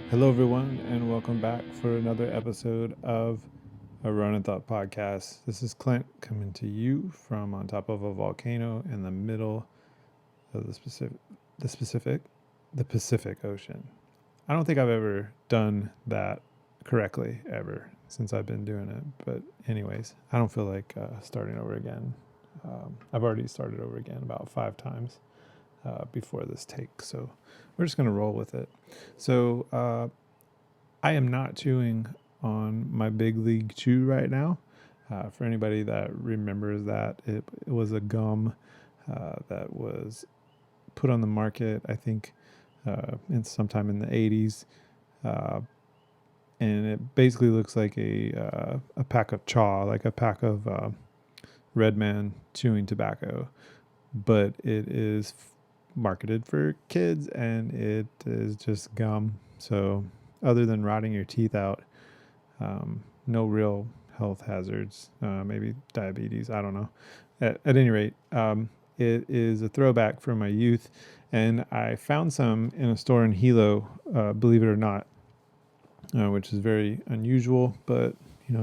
Hello, everyone, and welcome back for another episode of a Runnin podcast. This is Clint coming to you from on top of a volcano in the middle of the specific, the Pacific Ocean. I don't think I've ever done that correctly ever since I've been doing it. But anyways, I don't feel like starting over again. I've already started over again about 5 times before this take, so we're just gonna roll with it. So I am not chewing on my Big League Chew right now. For anybody that remembers that, it was a gum that was put on the market, I think, sometime in the 80s. Uh, and it basically looks like a pack of chaw, like a pack of Red Man chewing tobacco. But it is marketed for kids and it is just gum. So other than rotting your teeth out, no real health hazards, maybe diabetes, I don't know. At any rate, it is a throwback from my youth, and I found some in a store in Hilo, believe it or not, which is very unusual, but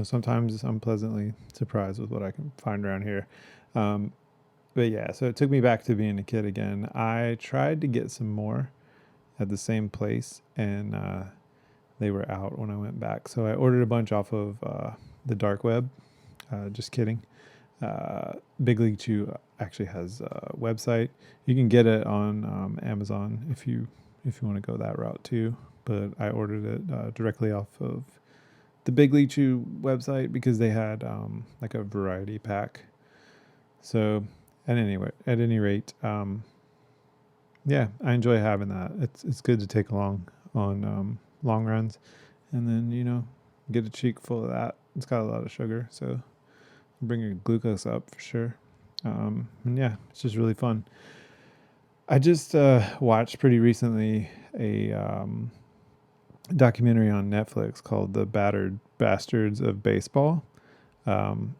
sometimes I'm pleasantly surprised with what I can find around here. Um, but yeah, so it took me back to being a kid again. I tried to get some more at the same place, and they were out when I went back. So I ordered a bunch off of the dark web. Just kidding. Big League Chew actually has a website. You can get it on Amazon if you want to go that route too. But I ordered it directly off of the Big League Chew website because they had like a variety pack. So at any rate, yeah, I enjoy having that. It's good to take along on long runs, and then get a cheek full of that. It's got a lot of sugar, so bring your glucose up for sure. And yeah, it's just really fun. I just watched pretty recently a documentary on Netflix called "The Battered Bastards of Baseball," um,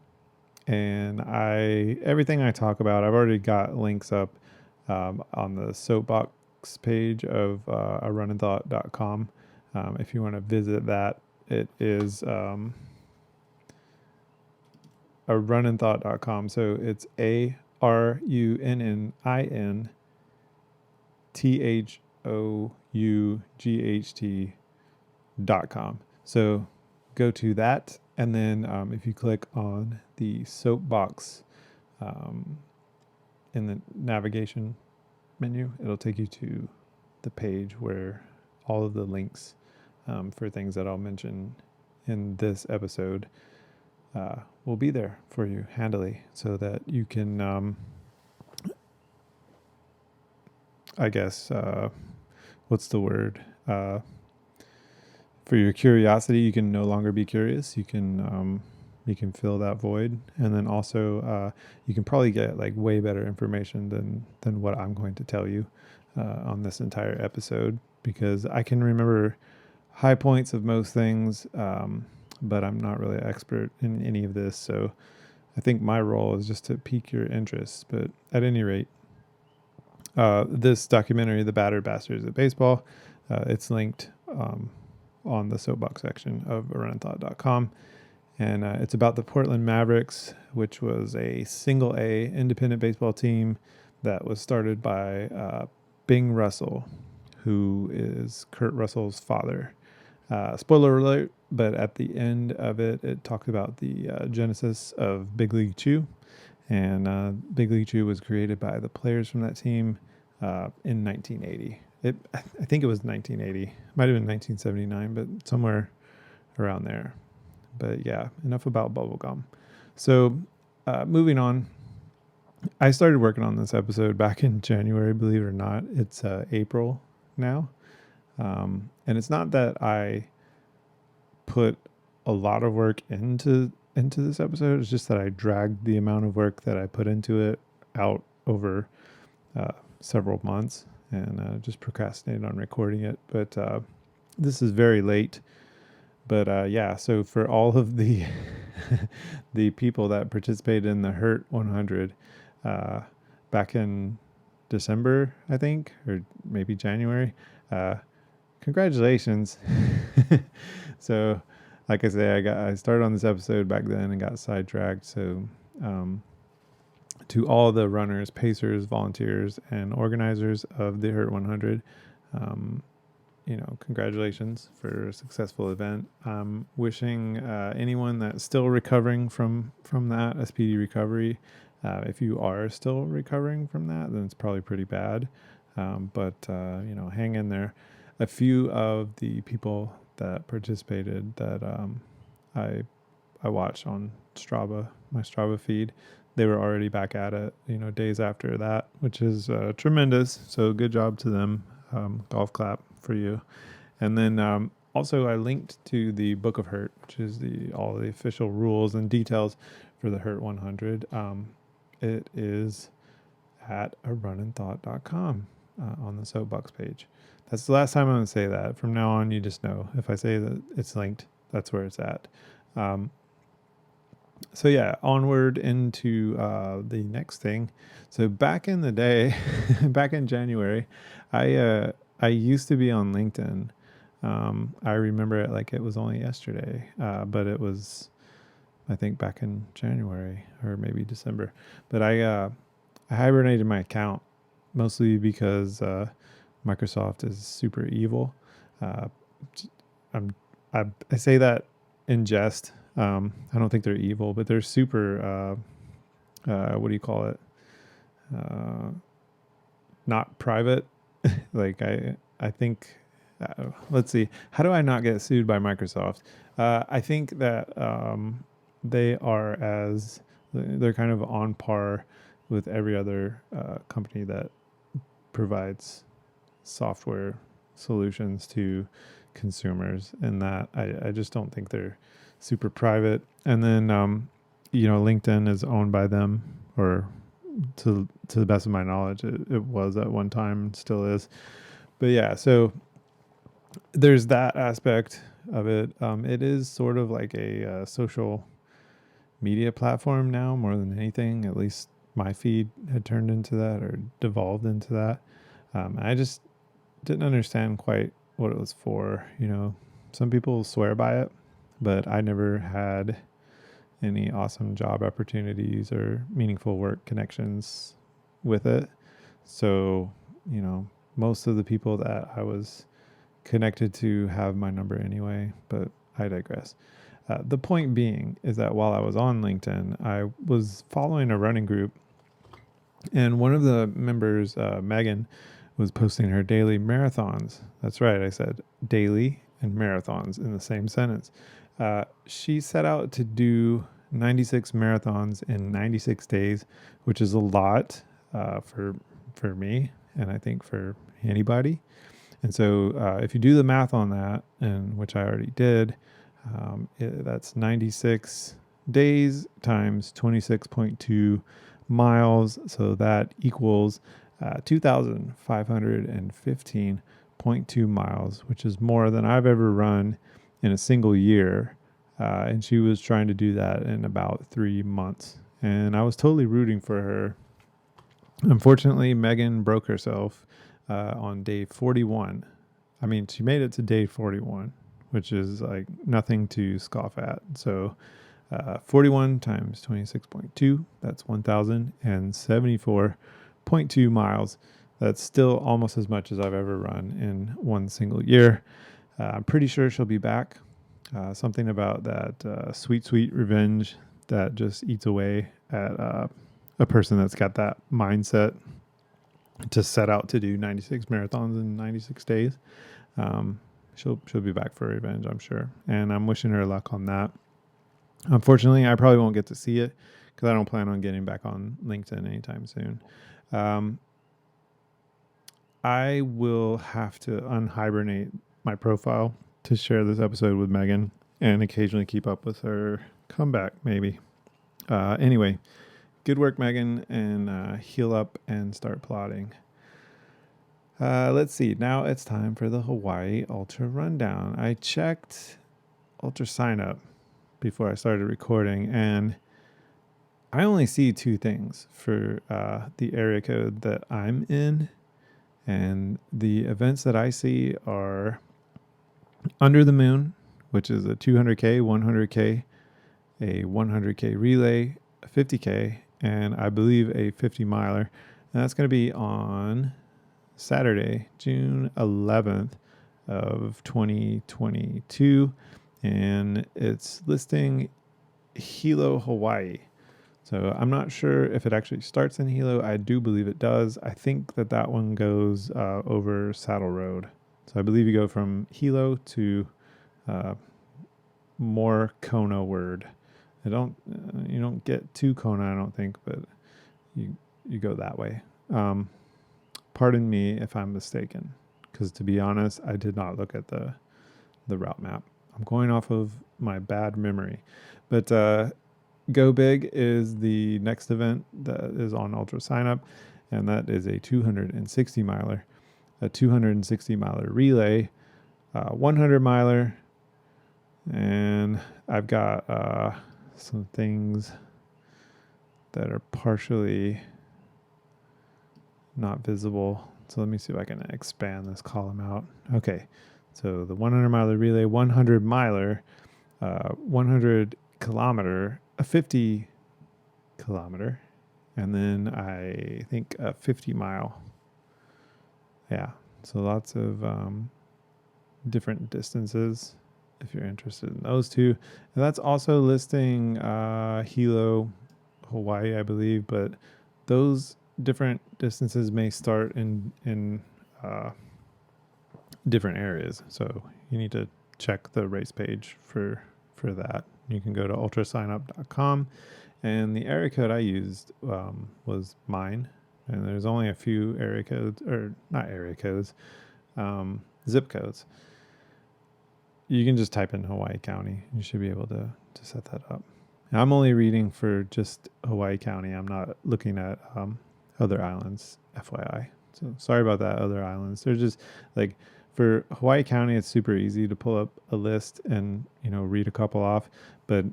and everything I talk about, I've already got links up on the soapbox page of runninthought.com. If you want to visit that, it is a runninthought.com. So it's ARUNNINTHOUGHT.com. So go to that, and then if you click on the soapbox in the navigation menu, it'll take you to the page where all of the links for things that I'll mention in this episode will be there for you handily, so that you can, I guess, what's the word? For your curiosity, you can no longer be curious. You can fill that void, and then also you can probably get like way better information than what I'm going to tell you on this entire episode, because I can remember high points of most things, but I'm not really an expert in any of this. So I think my role is just to pique your interest. But at any rate, this documentary, The Battered Bastards of Baseball, it's linked on the soapbox section of runninthought.com. And it's about the Portland Mavericks, which was a single A independent baseball team that was started by Bing Russell, who is Kurt Russell's father. Spoiler alert, but at the end of it, it talked about the genesis of Big League Chew. And Big League Chew was created by the players from that team in 1980. I think it was 1980. Might have been 1979, but somewhere around there. But yeah, enough about bubblegum. So moving on, I started working on this episode back in January, believe it or not. It's April now. And it's not that I put a lot of work into this episode. It's just that I dragged the amount of work that I put into it out over several months, and just procrastinated on recording it. But this is very late. But yeah, so for all of the the people that participated in the Hurt 100 back in December, I think, or maybe January, congratulations. So, like I say, I started on this episode back then and got sidetracked. So, um, to all the runners, pacers, volunteers, and organizers of the Hurt 100, um, congratulations for a successful event. Wishing anyone that's still recovering from that a speedy recovery. If you are still recovering from that, then it's probably pretty bad. But hang in there. A few of the people that participated that I I watched on Strava, my Strava feed, they were already back at it, days after that, which is tremendous. So good job to them. Golf clap for you. And then also I linked to the Book of Hurt, which is all the official rules and details for the Hurt 100. It is at arunninthought.com on the Soapbox page. That's the last time I'm going to say that. From now on, you just know if I say that it's linked, that's where it's at. So yeah, onward into the next thing. So back in the day, back in January, I used to be on LinkedIn. I remember it like it was only yesterday, but it was, I think, back in January or maybe December. But I hibernated my account mostly because Microsoft is super evil. Uh, I say that in jest. I don't think they're evil, but they're super. What do you call it? Not private. Like I think. Let's see. How do I not get sued by Microsoft? I think that they're kind of on par with every other company that provides software solutions to consumers, and that I just don't think they're super private. And then LinkedIn is owned by them, or to the best of my knowledge, it was at one time, still is. But yeah, so there's that aspect of it. It is sort of like a social media platform now more than anything. At least my feed had turned into that or devolved into that. I just didn't understand quite what it was for. Some people swear by it, but I never had any awesome job opportunities or meaningful work connections with it. So, most of the people that I was connected to have my number anyway, but I digress. The point being is that while I was on LinkedIn, I was following a running group, and one of the members, Megan, was posting her daily marathons. That's right, I said daily and marathons in the same sentence. She set out to do 96 marathons in 96 days, which is a lot for me, and I think for anybody. And so if you do the math on that, and which I already did, that's 96 days times 26.2 miles. So that equals 2,515.2 miles, which is more than I've ever run in a single year. And she was trying to do that in about 3 months. And I was totally rooting for her. Unfortunately, Megan broke herself on day 41. I mean, she made it to day 41, which is like nothing to scoff at. So 41 times 26.2, that's 1,074.2 miles. That's still almost as much as I've ever run in one single year. I'm pretty sure she'll be back. Something about that sweet, sweet revenge that just eats away at a person that's got that mindset to set out to do 96 marathons in 96 days. She'll be back for revenge, I'm sure. And I'm wishing her luck on that. Unfortunately, I probably won't get to see it because I don't plan on getting back on LinkedIn anytime soon. I will have to unhibernate my profile to share this episode with Megan and occasionally keep up with her comeback, maybe. Anyway, good work, Megan, and heal up and start plotting. Let's see. Now it's time for the Hawaii Ultra Rundown. I checked Ultra Sign Up before I started recording, and I only see two things for the area code that I'm in. And the events that I see are Under the Moon, which is a 200K, 100K, a 100K relay, a 50K, and I believe a 50 miler. And that's going to be on Saturday, June 11th of 2022. And it's listing Hilo, Hawaii. So I'm not sure if it actually starts in Hilo. I do believe it does. I think that one goes over Saddle Road. So I believe you go from Hilo to more Kona word. You don't get to Kona, I don't think, but you go that way. Pardon me if I'm mistaken, because to be honest, I did not look at the route map. I'm going off of my bad memory, but Go Big is the next event that is on Ultra Sign Up, and that is a 260 miler, a 260 miler relay, 100 miler, and I've got some things that are partially not visible. So let me see if I can expand this column out. Okay, so the 100 miler relay, 100 miler, 100 kilometer, a 50 kilometer, and then I think a 50 mile. Yeah, so lots of different distances if you're interested in those two. And that's also listing Hilo, Hawaii, I believe, but those different distances may start in different areas. So you need to check the race page for that. You can go to ultrasignup.com, and the area code I used was mine. And there's only a few area codes, or not area codes, zip codes. You can just type in Hawaii County. You should be able to set that up. And I'm only reading for just Hawaii County. I'm not looking at other islands, FYI. So sorry about that, other islands. They're just like, for Hawaii County, it's super easy to pull up a list and, read a couple off. But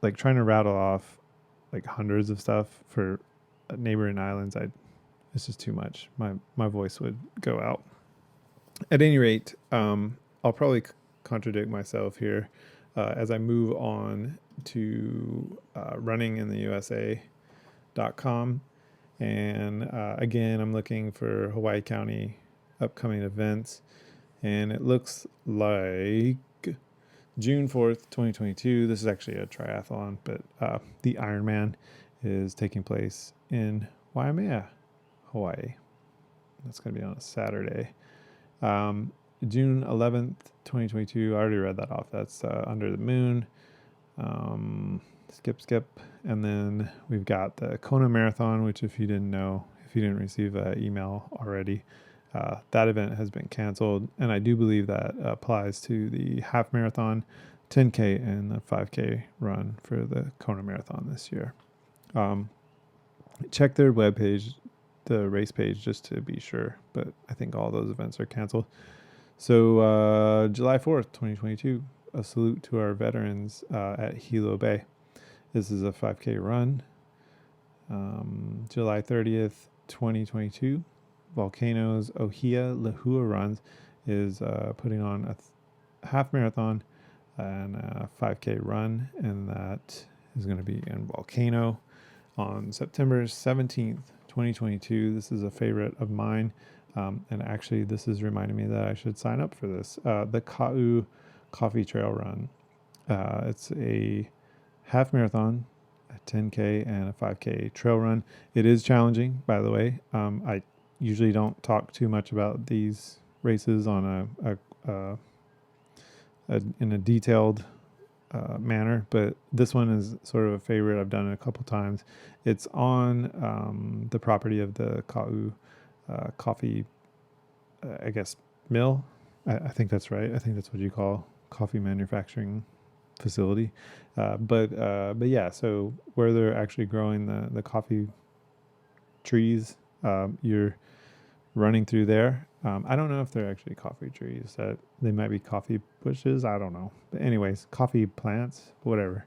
like trying to rattle off like hundreds of stuff for neighboring islands, it's just too much. My voice would go out. At any rate, I'll probably contradict myself here as I move on to runningintheusa.com. And again, I'm looking for Hawaii County upcoming events. And it looks like June 4th, 2022. This is actually a triathlon, but the Ironman is taking place in Waimea, Hawaii. That's going to be on a Saturday. June 11th, 2022. I already read that off. That's Under the Moon. Skip. And then we've got the Kona Marathon, which if you didn't receive an email already, that event has been canceled. And I do believe that applies to the half marathon, 10K, and the 5K run for the Kona Marathon this year. Check their webpage, the race page, just to be sure. But I think all those events are canceled. So July 4th, 2022, a salute to our veterans at Hilo Bay. This is a 5K run. July 30th, 2022, Volcanoes Ohia Lehua Runs is putting on a half marathon and a 5K run, and that is going to be in Volcano on September 17th, 2022. This is a favorite of mine. And actually, this is reminding me that I should sign up for this. The Ka'u Coffee Trail Run. It's a half marathon, a 10K, and a 5K trail run. It is challenging, by the way. I usually don't talk too much about these races on in a detailed manner, but this one is sort of a favorite. I've done it a couple times. It's on the property of the Ka'u coffee, I guess, mill. I think that's right. I think that's what you call coffee manufacturing facility. But yeah, so where they're actually growing the coffee trees, you're running through there. I don't know if they're actually coffee trees. They might be coffee bushes. I don't know. But anyways, coffee plants, whatever.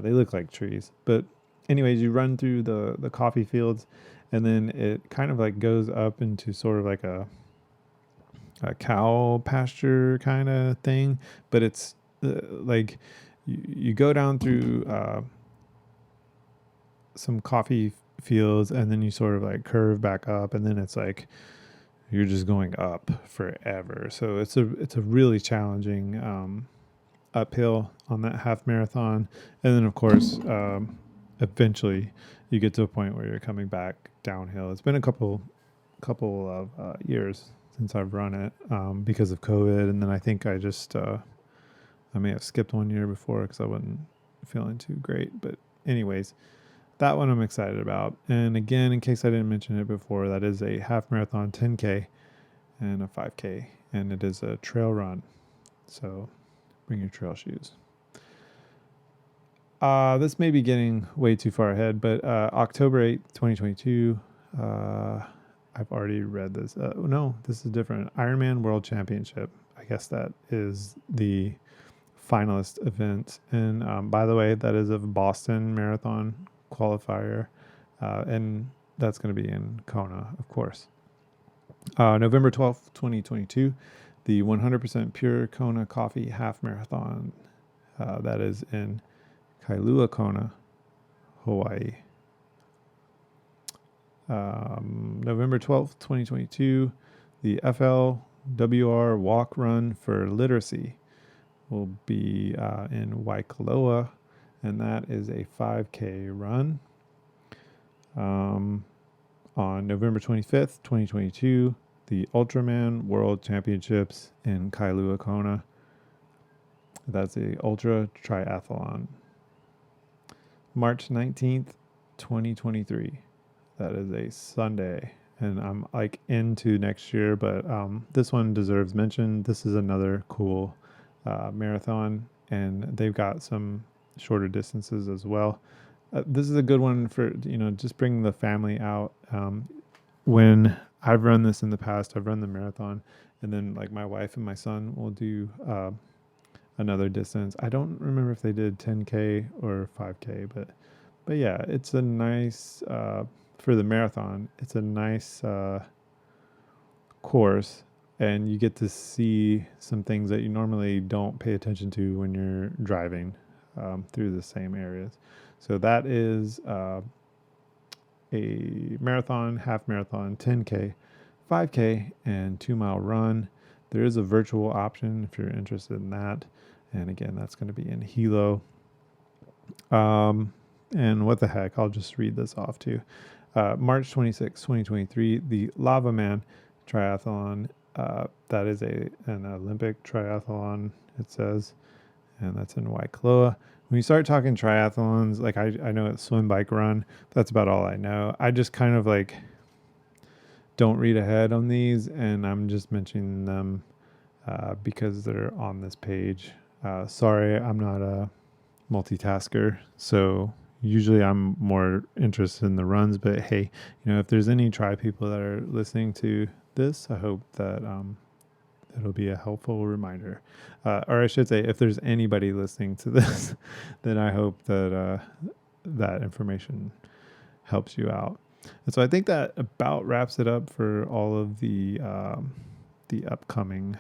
They look like trees. But anyways, you run through the coffee fields, and then it kind of like goes up into sort of like a cow pasture kind of thing, but it's like you go down through some coffee fields and then you sort of like curve back up, and then it's like you're just going up forever. So it's a really challenging uphill on that half marathon, and then of course eventually you get to a point where you're coming back downhill. It's been a couple of years since I've run it because of COVID, and then I think I may have skipped one year before because I wasn't feeling too great. But anyways, that one I'm excited about. And again, in case I didn't mention it before, that is a half marathon 10K and a 5K, and it is a trail run. So bring your trail shoes. This may be getting way too far ahead, but October 8th, 2022, I've already read this. No, this is different. Ironman World Championship. I guess that is the finalist event. And by the way, that is a Boston Marathon qualifier. And that's going to be in Kona, of course. November 12th, 2022, the 100% pure Kona coffee half marathon. That is in Kailua Kona, Hawaii. November 12th, 2022, the FLWR Walk Run for Literacy will be in Waikoloa, and that is a 5K run. On November 25th, 2022, the Ultraman World Championships in Kailua Kona. That's a ultra triathlon. March 19th, 2023. That is a Sunday. And I'm like into next year, but this one deserves mention. This is another cool marathon, and they've got some shorter distances as well. This is a good one for, just bring the family out. When I've run this in the past, I've run the marathon, and then like my wife and my son will do another distance. I don't remember if they did 10K or 5K, but yeah, it's a nice, for the marathon, it's a nice course, and you get to see some things that you normally don't pay attention to when you're driving through the same areas. So that is a marathon, half marathon, 10K, 5K, and 2 mile run. There is a virtual option if you're interested in that. And again, that's going to be in Hilo. And what the heck, I'll just read this off too. March 26, 2023, the Lava Man Triathlon. That is an Olympic triathlon, it says, and that's in Waikoloa. When you start talking triathlons, like I know it's swim, bike, run. That's about all I know. I just kind of like don't read ahead on these, and I'm just mentioning them because they're on this page. Sorry, I'm not a multitasker, so usually I'm more interested in the runs. But hey, if there's any tri people that are listening to this, I hope that it'll be a helpful reminder. Or I should say, if there's anybody listening to this, then I hope that that information helps you out. And so I think that about wraps it up for all of the upcoming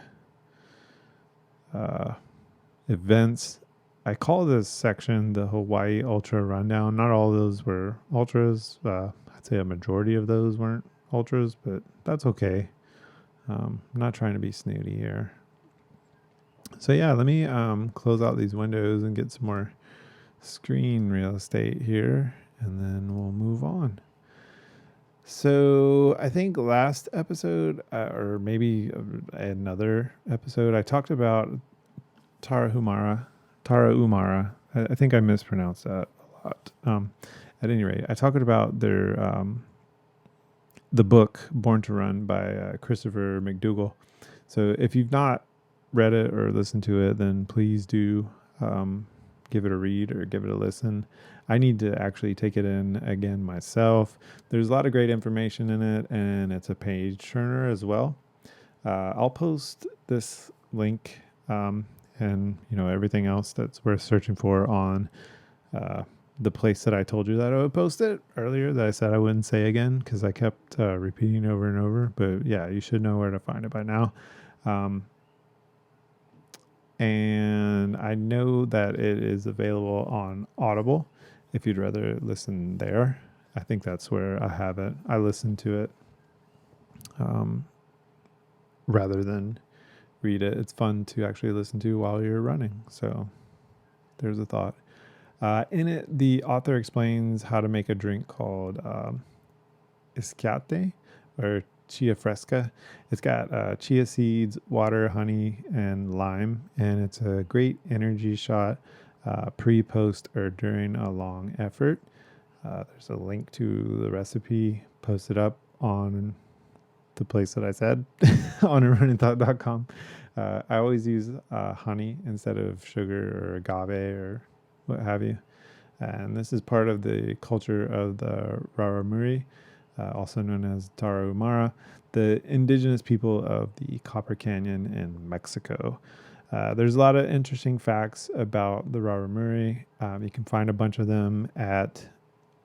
events. I call this section the Hawaii Ultra Rundown. Not all of those were ultras. I'd say a majority of those weren't ultras, but that's okay. I'm not trying to be snooty here. So yeah, let me close out these windows and get some more screen real estate here, and then we'll move on. So I think last episode, or maybe another episode, I talked about Tarahumara. I think I mispronounced that a lot. At any rate, I talked about their the book Born to Run by Christopher McDougall. So if you've not read it or listened to it, then please do give it a read or give it a listen. I need to actually take it in again myself. There's a lot of great information in it, and it's a page turner as well. I'll post this link and everything else that's worth searching for on the place that I told you that I would post it earlier, that I said I wouldn't say again because I kept repeating over and over. But yeah, you should know where to find it by now. And I know that it is available on Audible if you'd rather listen there. I think that's where I have it. I listen to it rather than read it. It's fun to actually listen to while you're running. So there's a thought. In it, the author explains how to make a drink called Escate or Chia Fresca. It's got chia seeds, water, honey, and lime, and it's a great energy shot pre, post, or during a long effort. There's a link to the recipe posted up on the place that I said on runninthought.com. I always use honey instead of sugar or agave or what have you. And this is part of the culture of the Raramuri, also known as Tarahumara, the indigenous people of the Copper Canyon in Mexico. There's a lot of interesting facts about the Raramuri. You can find a bunch of them at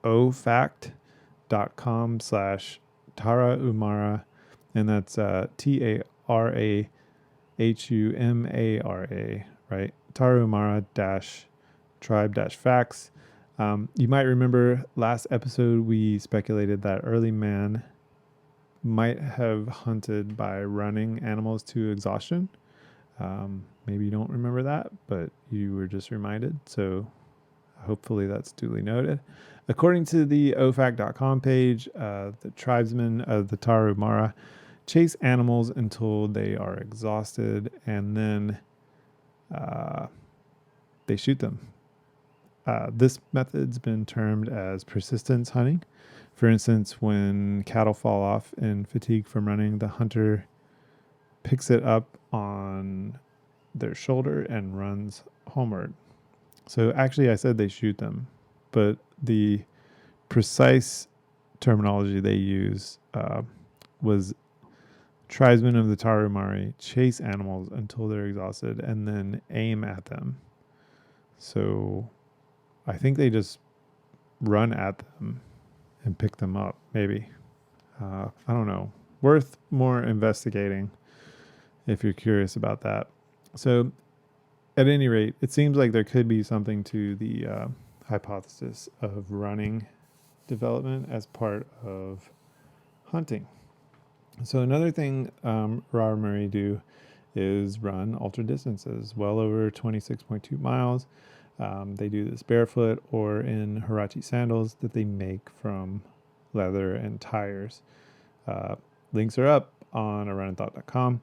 ofact.com/Tarahumara, and that's TARAHUMARA, right? Tarahumara-tribe-facts. You might remember last episode we speculated that early man might have hunted by running animals to exhaustion. Maybe you don't remember that, but you were just reminded. So hopefully that's duly noted. According to the ofac.com page, the tribesmen of the Tarahumara chase animals until they are exhausted, and then they shoot them. This method's been termed as persistence hunting. For instance, when cattle fall off in fatigue from running, the hunter picks it up on their shoulder and runs homeward. So actually, I said they shoot them, but the precise terminology they use was tribesmen of the Tarahumara chase animals until they're exhausted and then aim at them. So I think they just run at them and pick them up, maybe. I don't know. Worth more investigating if you're curious about that. So at any rate, it seems like there could be something to the hypothesis of running development as part of hunting. So another thing Raramuri do is run ultra distances, well over 26.2 miles. They do this barefoot or in Huarache sandals that they make from leather and tires. Links are up on runninthought.com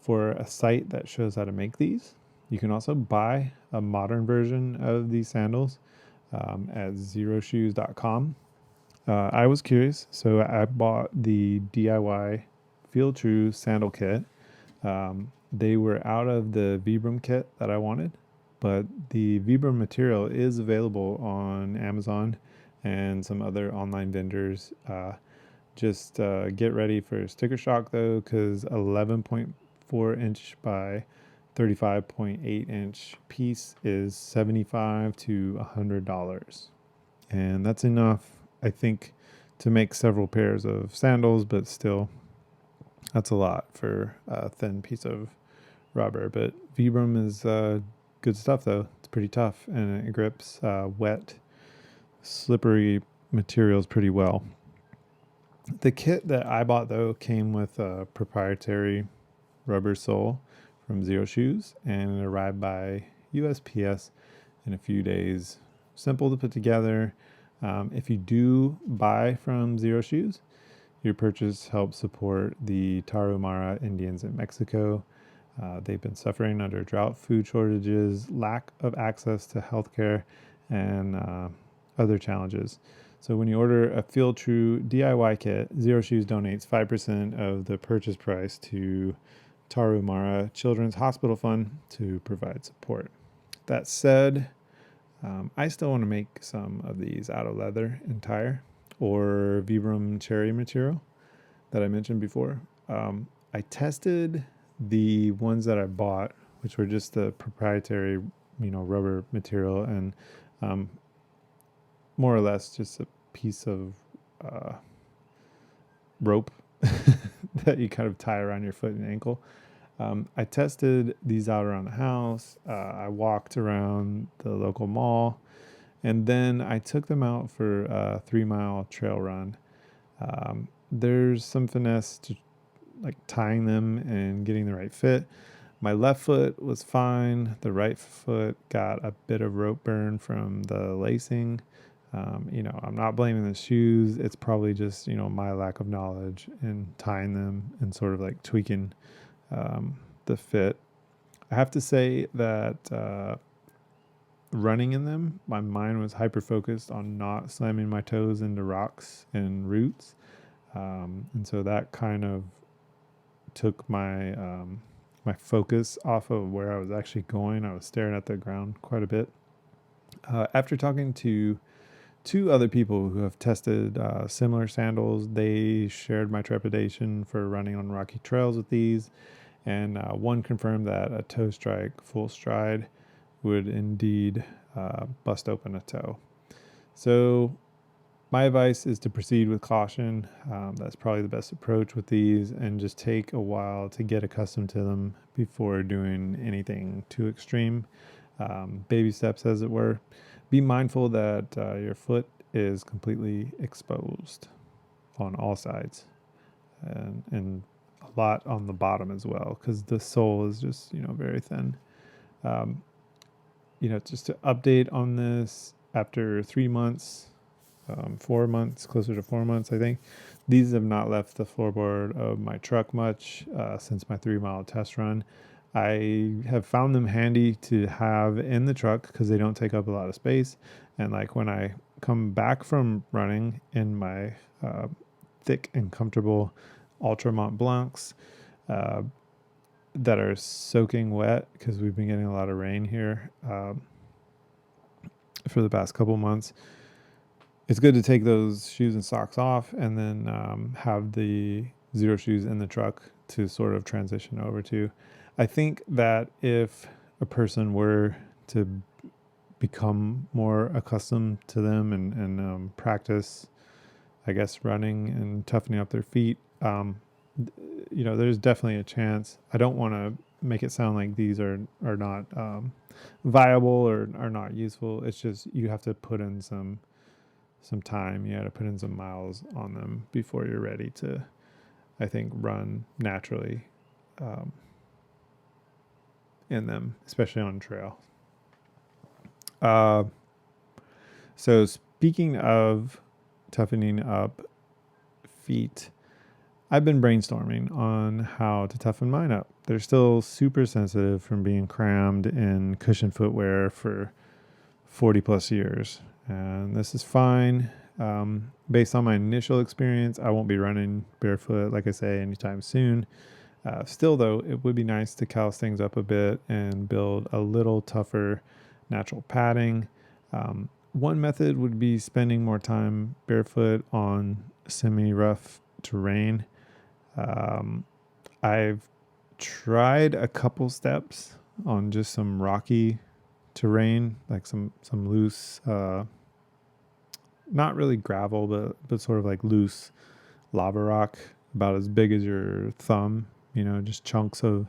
for a site that shows how to make these. You can also buy a modern version of these sandals at zeroshoes.com. I was curious, so I bought the DIY Feel True sandal kit. They were out of the Vibram kit that I wanted, but the Vibram material is available on Amazon and some other online vendors. Just get ready for sticker shock though, because 11.4 inch by 35.8 inch piece is $75 to $100. And that's enough, I think, to make several pairs of sandals, but still, that's a lot for a thin piece of rubber. But Vibram is good stuff, though. It's pretty tough, and it grips wet, slippery materials pretty well. The kit that I bought, though, came with a proprietary rubber sole from Zero Shoes, and it arrived by USPS in a few days. Simple to put together. If you do buy from Zero Shoes, your purchase helps support the Tarahumara Indians in Mexico. They've been suffering under drought, food shortages, lack of access to healthcare, and other challenges. So when you order a Feel True DIY kit, Zero Shoes donates 5% of the purchase price to Tarahumara Children's Hospital Fund to provide support. That said, I still want to make some of these out of leather and tire or Vibram cherry material that I mentioned before. I tested the ones that I bought, which were just the proprietary, rubber material and more or less just a piece of rope that you kind of tie around your foot and ankle. I tested these out around the house. I walked around the local mall, and then I took them out for a 3 mile trail run. There's some finesse to like tying them and getting the right fit. My left foot was fine. The right foot got a bit of rope burn from the lacing. I'm not blaming the shoes. It's probably just, my lack of knowledge in tying them and sort of like tweaking the fit. I have to say that running in them, my mind was hyper focused on not slamming my toes into rocks and roots. And so that kind of took my focus off of where I was actually going. I was staring at the ground quite a bit. After talking to two other people who have tested similar sandals, they shared my trepidation for running on rocky trails with these. And one confirmed that a toe strike full stride would indeed bust open a toe. So my advice is to proceed with caution. That's probably the best approach with these, and just take a while to get accustomed to them before doing anything too extreme. Baby steps, as it were. Be mindful that your foot is completely exposed on all sides, and a lot on the bottom as well, because the sole is just very thin. Just to update on this, after 3 months, 4 months, closer to 4 months, I think, these have not left the floorboard of my truck much since my 3 mile test run. I have found them handy to have in the truck because they don't take up a lot of space. And like when I come back from running in my thick and comfortable Ultra Mont Blancs that are soaking wet, because we've been getting a lot of rain here for the past couple months, it's good to take those shoes and socks off and then have the Zero shoes in the truck to sort of transition over to. I think that if a person were to become more accustomed to them and practice, I guess, running and toughening up their feet, there's definitely a chance. I don't want to make it sound like these are not viable or are not useful. It's just you have to put in some time. You got to put in some miles on them before you're ready to, I think, run naturally in them, especially on trail. So speaking of toughening up feet, I've been brainstorming on how to toughen mine up. They're still super sensitive from being crammed in cushion footwear for 40 plus years. And this is fine. Based on my initial experience, I won't be running barefoot, like I say, anytime soon. Still, though, it would be nice to callus things up a bit and build a little tougher natural padding. One method would be spending more time barefoot on semi-rough terrain. I've tried a couple steps on just some rocky terrain, like some loose, not really gravel, but sort of like loose lava rock, about as big as your thumb, just chunks of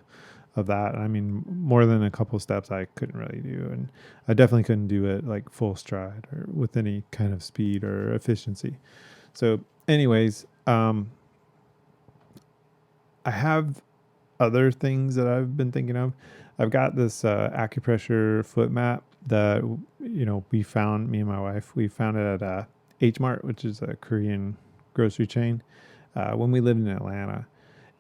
that. I mean, more than a couple steps I couldn't really do, and I definitely couldn't do it like full stride or with any kind of speed or efficiency. So anyways, I have other things that I've been thinking of. I've got this acupressure foot mat that we found, me and my wife, we found it at H Mart, which is a Korean grocery chain, when we lived in Atlanta.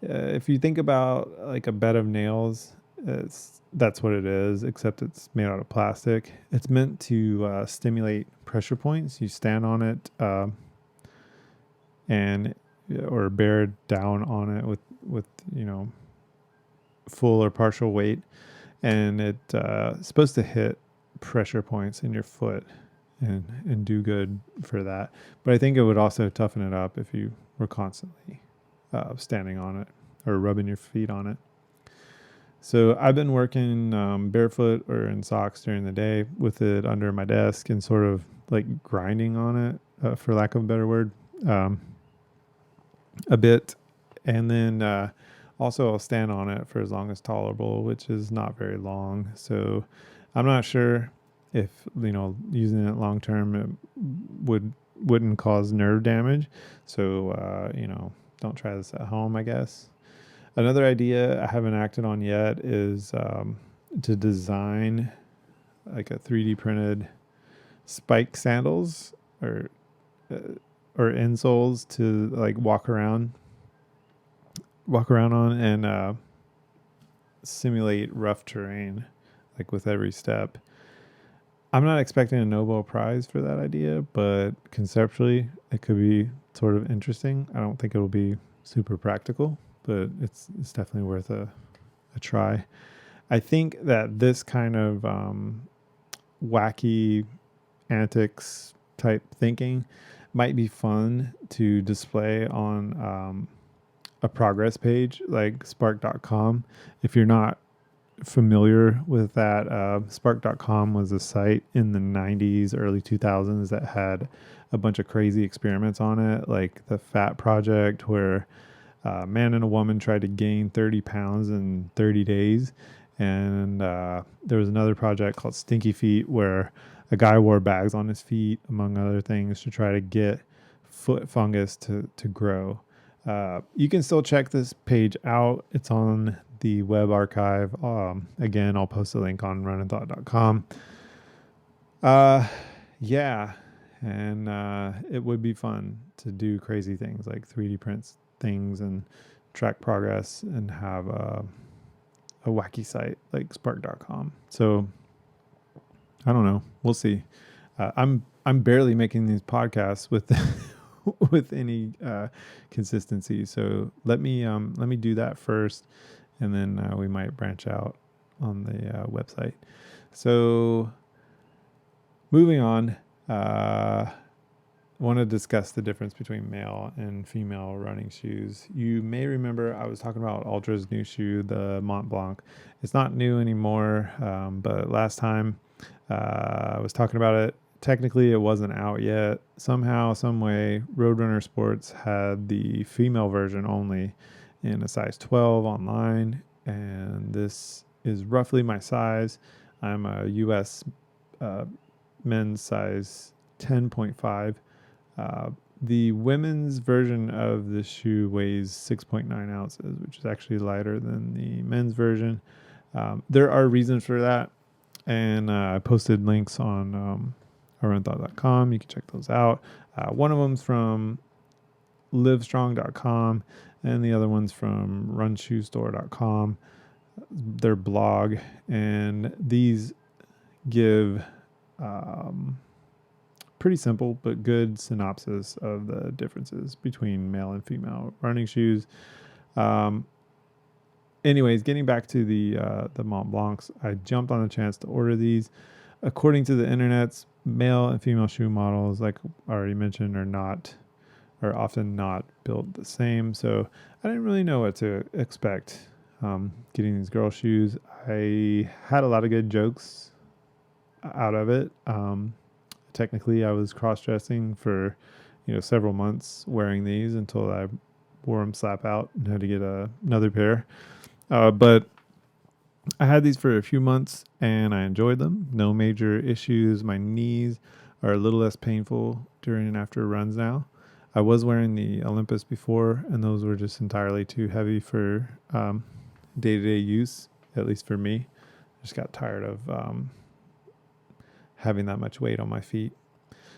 If you think about like a bed of nails, that's what it is, except it's made out of plastic. It's meant to stimulate pressure points. You stand on it or bear down on it with full or partial weight, and it's supposed to hit pressure points in your foot and do good for that. But I think it would also toughen it up if you were constantly standing on it or rubbing your feet on it. So I've been working barefoot or in socks during the day with it under my desk and sort of like grinding on it, for lack of a better word, a bit. And then also I'll stand on it for as long as tolerable, which is not very long. So I'm not sure if, using it long term it wouldn't cause nerve damage. So don't try this at home, I guess. Another idea I haven't acted on yet is to design like a 3D printed spike sandals or uh, or insoles to like walk around on and simulate rough terrain like with every step. I'm not expecting a Nobel Prize for that idea, but conceptually it could be sort of interesting. I don't think it'll be super practical, but it's definitely worth a try. I think that this kind of wacky antics type thinking might be fun to display on a progress page like spark.com. If you're not familiar with that, spark.com was a site in the 90s, early 2000s that had a bunch of crazy experiments on it, like the Fat Project, where a man and a woman tried to gain 30 pounds in 30 days. And there was another project called Stinky Feet, where a guy wore bags on his feet, among other things, to try to get foot fungus to grow. You can still check this page out. It's on the web archive. Again, I'll post a link on runninthought.com. Yeah, and it would be fun to do crazy things like 3D prints things and track progress and have a wacky site like spark.com. So I don't know. We'll see. I'm barely making these podcasts with with any consistency. So let me do that first, and then we might branch out on the website. So moving on, I want to discuss the difference between male and female running shoes. You may remember I was talking about Ultra's new shoe, the Mont Blanc. It's not new anymore, but last time I was talking about it. Technically, it wasn't out yet. Somehow, some way, Roadrunner Sports had the female version only in a size 12 online, and this is roughly my size. I'm a US men's size 10.5. The women's version of the shoe weighs 6.9 ounces, which is actually lighter than the men's version. There are reasons for that, and I posted links on runninthought.com. You can check those out. One of them's from livestrong.com, and the other one's from runshoestore.com, their blog, and these give pretty simple but good synopsis of the differences between male and female running shoes. Anyways, getting back to the Mont Blancs, I jumped on a chance to order these. According to the internet's, male and female shoe models, like I already mentioned, are often not built the same. So I didn't really know what to expect getting these girl shoes. I had a lot of good jokes out of it. Technically, I was cross-dressing for several months wearing these until I wore them slap out and had to get another pair. But I had these for a few months and I enjoyed them. No major issues. My knees are a little less painful during and after runs now. I was wearing the Olympus before, and those were just entirely too heavy for day-to-day use, at least for me. Just got tired of having that much weight on my feet.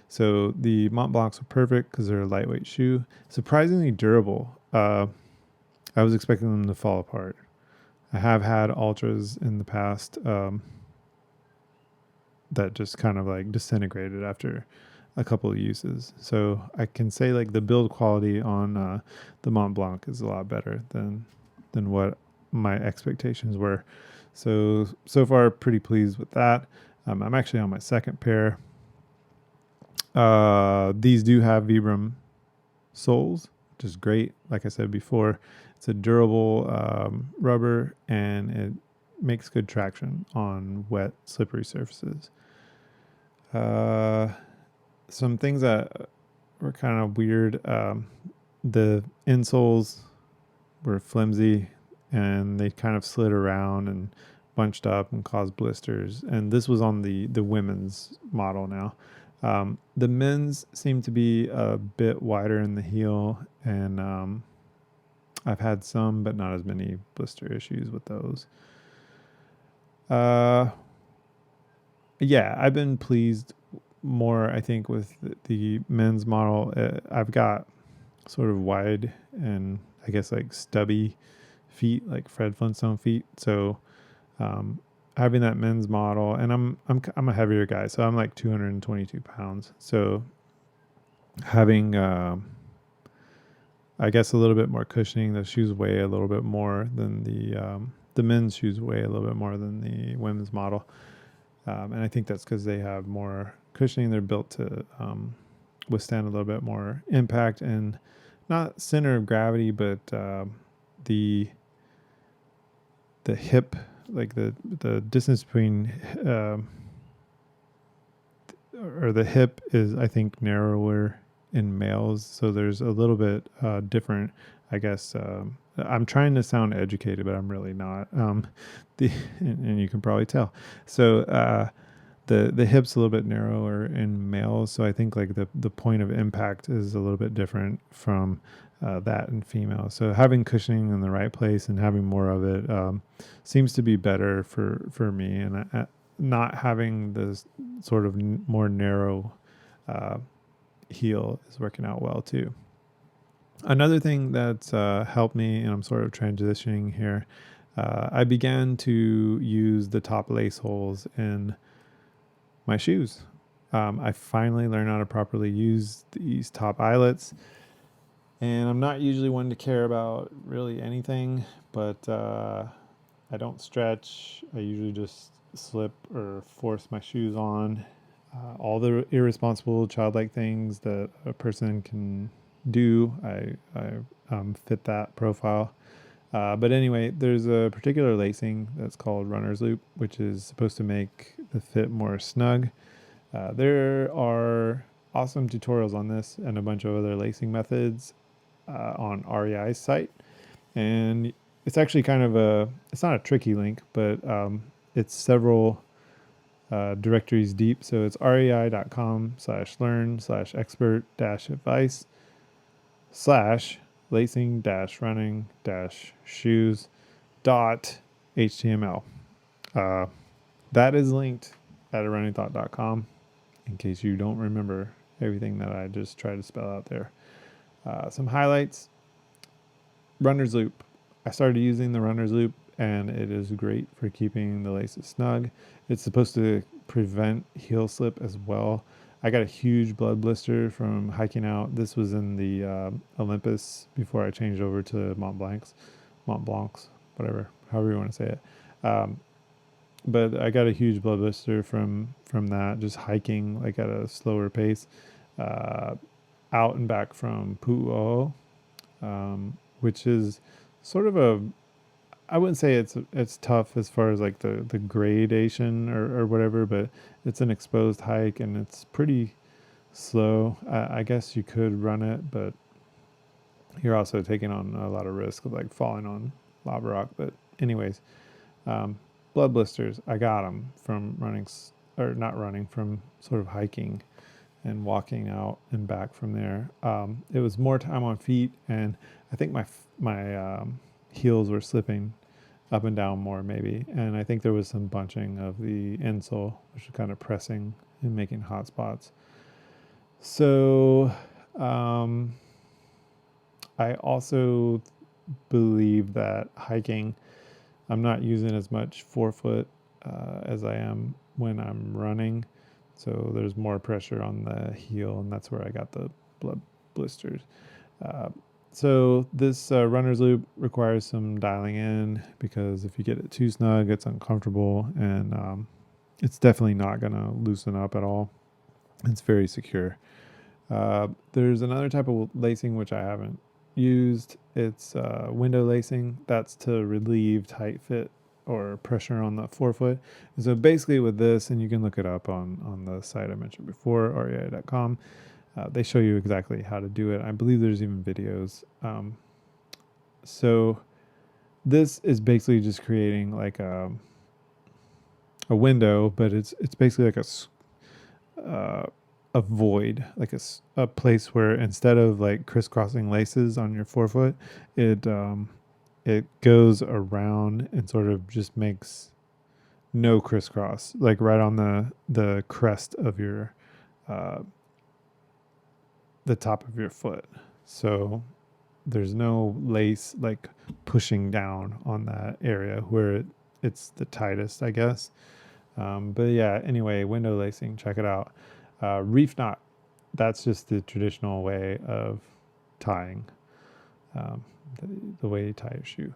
So the Mont Blancs are perfect because they're a lightweight shoe. Surprisingly durable. I was expecting them to fall apart. I have had Ultras in the past that just kind of like disintegrated after a couple of uses. So I can say like the build quality on the Mont Blanc is a lot better than what my expectations were. So far pretty pleased with that. I'm actually on my second pair. These do have Vibram soles, which is great. Like I said before, it's a durable rubber and it makes good traction on wet, slippery surfaces. Some things that were kind of weird. The insoles were flimsy and they kind of slid around and bunched up and caused blisters. And this was on the women's model now. The men's seem to be a bit wider in the heel, and I've had some, but not as many blister issues with those. Yeah, I've been pleased more, I think, with the men's model. I've got sort of wide and I guess like stubby feet, like Fred Flintstone feet. So having that men's model, and I'm a heavier guy, so I'm like 222 pounds. So having I guess a little bit more cushioning. The shoes weigh a little bit more than the men's shoes weigh a little bit more than the women's model. And I think that's because they have more cushioning. They're built to withstand a little bit more impact and not center of gravity, but the hip, like the distance between or the hip is, I think, narrower in males. So there's a little bit different, I guess. I'm trying to sound educated, but I'm really not. And you can probably tell. So the hip's a little bit narrower in males. So I think like the point of impact is a little bit different from that in females. So having cushioning in the right place and having more of it seems to be better for me. And not having this sort of more narrow heel is working out well too. Another thing that's helped me, and I'm sort of transitioning here, I began to use the top lace holes in my shoes. I finally learned how to properly use these top eyelets, and I'm not usually one to care about really anything, but I don't stretch. I usually just slip or force my shoes on. All the irresponsible childlike things that a person can do, I fit that profile. But anyway, there's a particular lacing that's called runner's loop, which is supposed to make the fit more snug. There are awesome tutorials on this and a bunch of other lacing methods on REI's site. And it's actually kind of it's not a tricky link, but it's several directories deep. So it's rei.com/learn/expert-advice/ lacing-running-shoes.html. That is linked at runninthought.com in case you don't remember everything that I just tried to spell out there. Some highlights. Runner's loop. I started using the runner's loop and it is great for keeping the laces snug. It's supposed to prevent heel slip as well. I got a huge blood blister from hiking out. This was in the Olympus before I changed over to Mont Blancs, whatever, however you want to say it. But I got a huge blood blister from that, just hiking like at a slower pace, out and back from Pu'u'o, which is sort of I wouldn't say it's tough as far as like the gradation or whatever, but it's an exposed hike and it's pretty slow. I guess you could run it, but you're also taking on a lot of risk of like falling on lava rock. But anyways, blood blisters, I got them from from sort of hiking and walking out and back from there. It was more time on feet, and I think my heels were slipping up and down more maybe, and I think there was some bunching of the insole, which was kind of pressing and making hot spots. So I also believe that hiking, I'm not using as much forefoot as I am when I'm running, so there's more pressure on the heel, and that's where I got the blood blisters. So this runner's loop requires some dialing in, because if you get it too snug, it's uncomfortable, and it's definitely not going to loosen up at all. It's very secure. There's another type of lacing which I haven't used. It's window lacing. That's to relieve tight fit or pressure on the forefoot. And so basically with this, and you can look it up on the site I mentioned before, rei.com, they show you exactly how to do it. I believe there's even videos. So this is basically just creating like a window, but it's basically like uh, a void, like a place where instead of like crisscrossing laces on your forefoot, it goes around and sort of just makes no crisscross, like right on the crest of your uh, the top of your foot. So there's no lace like pushing down on that area where it's the tightest, I guess. But yeah, anyway, window lacing, check it out. Reef knot, that's just the traditional way of tying, um, the way you tie your shoe.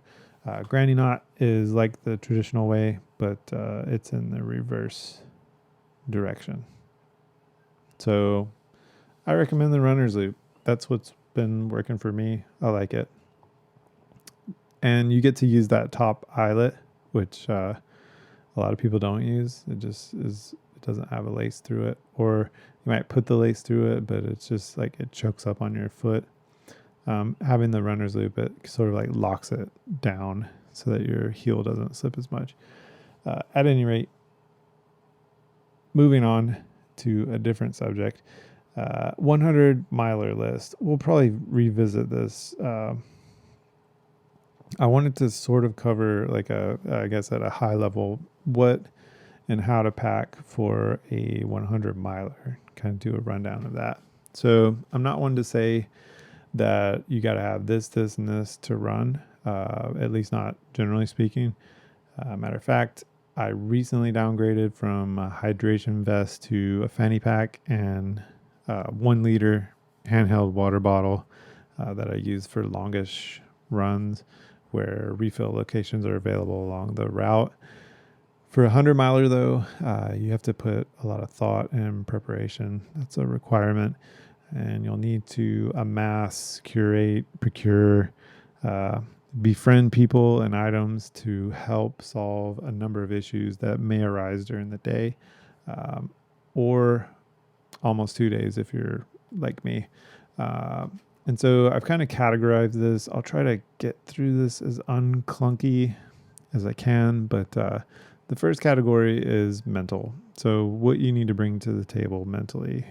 Granny knot is like the traditional way, but it's in the reverse direction. So I recommend the runner's loop. That's what's been working for me. I like it. And you get to use that top eyelet, which a lot of people don't use. It just is, it doesn't have a lace through it. Or you might put the lace through it, but it's just like it chokes up on your foot. Having the runner's loop, it sort of like locks it down so that your heel doesn't slip as much. At any rate, moving on to a different subject, 100 miler list. We'll probably revisit this. I wanted to sort of cover like I guess at a high level, what and how to pack for a 100 miler, kind of do a rundown of that. So I'm not one to say that you got to have this, and this to run, at least not generally speaking. Matter of fact, I recently downgraded from a hydration vest to a fanny pack and 1 liter handheld water bottle that I use for longish runs where refill locations are available along the route. For a 100 miler, though, you have to put a lot of thought and preparation. That's a requirement. And you'll need to amass, curate, procure, befriend people and items to help solve a number of issues that may arise during the day, or almost 2 days if you're like me. And so I've kind of categorized this. I'll try to get through this as unclunky as I can, but the first category is mental. So what you need to bring to the table mentally.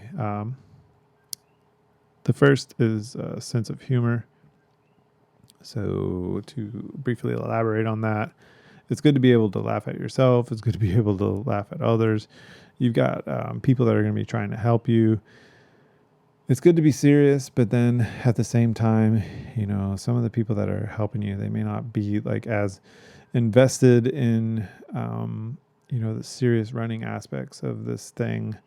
The first is a sense of humor. So to briefly elaborate on that, it's good to be able to laugh at yourself. It's good to be able to laugh at others. You've got people that are going to be trying to help you. It's good to be serious, but then at the same time, you know, some of the people that are helping you, they may not be like as invested in, you know, the serious running aspects of this thing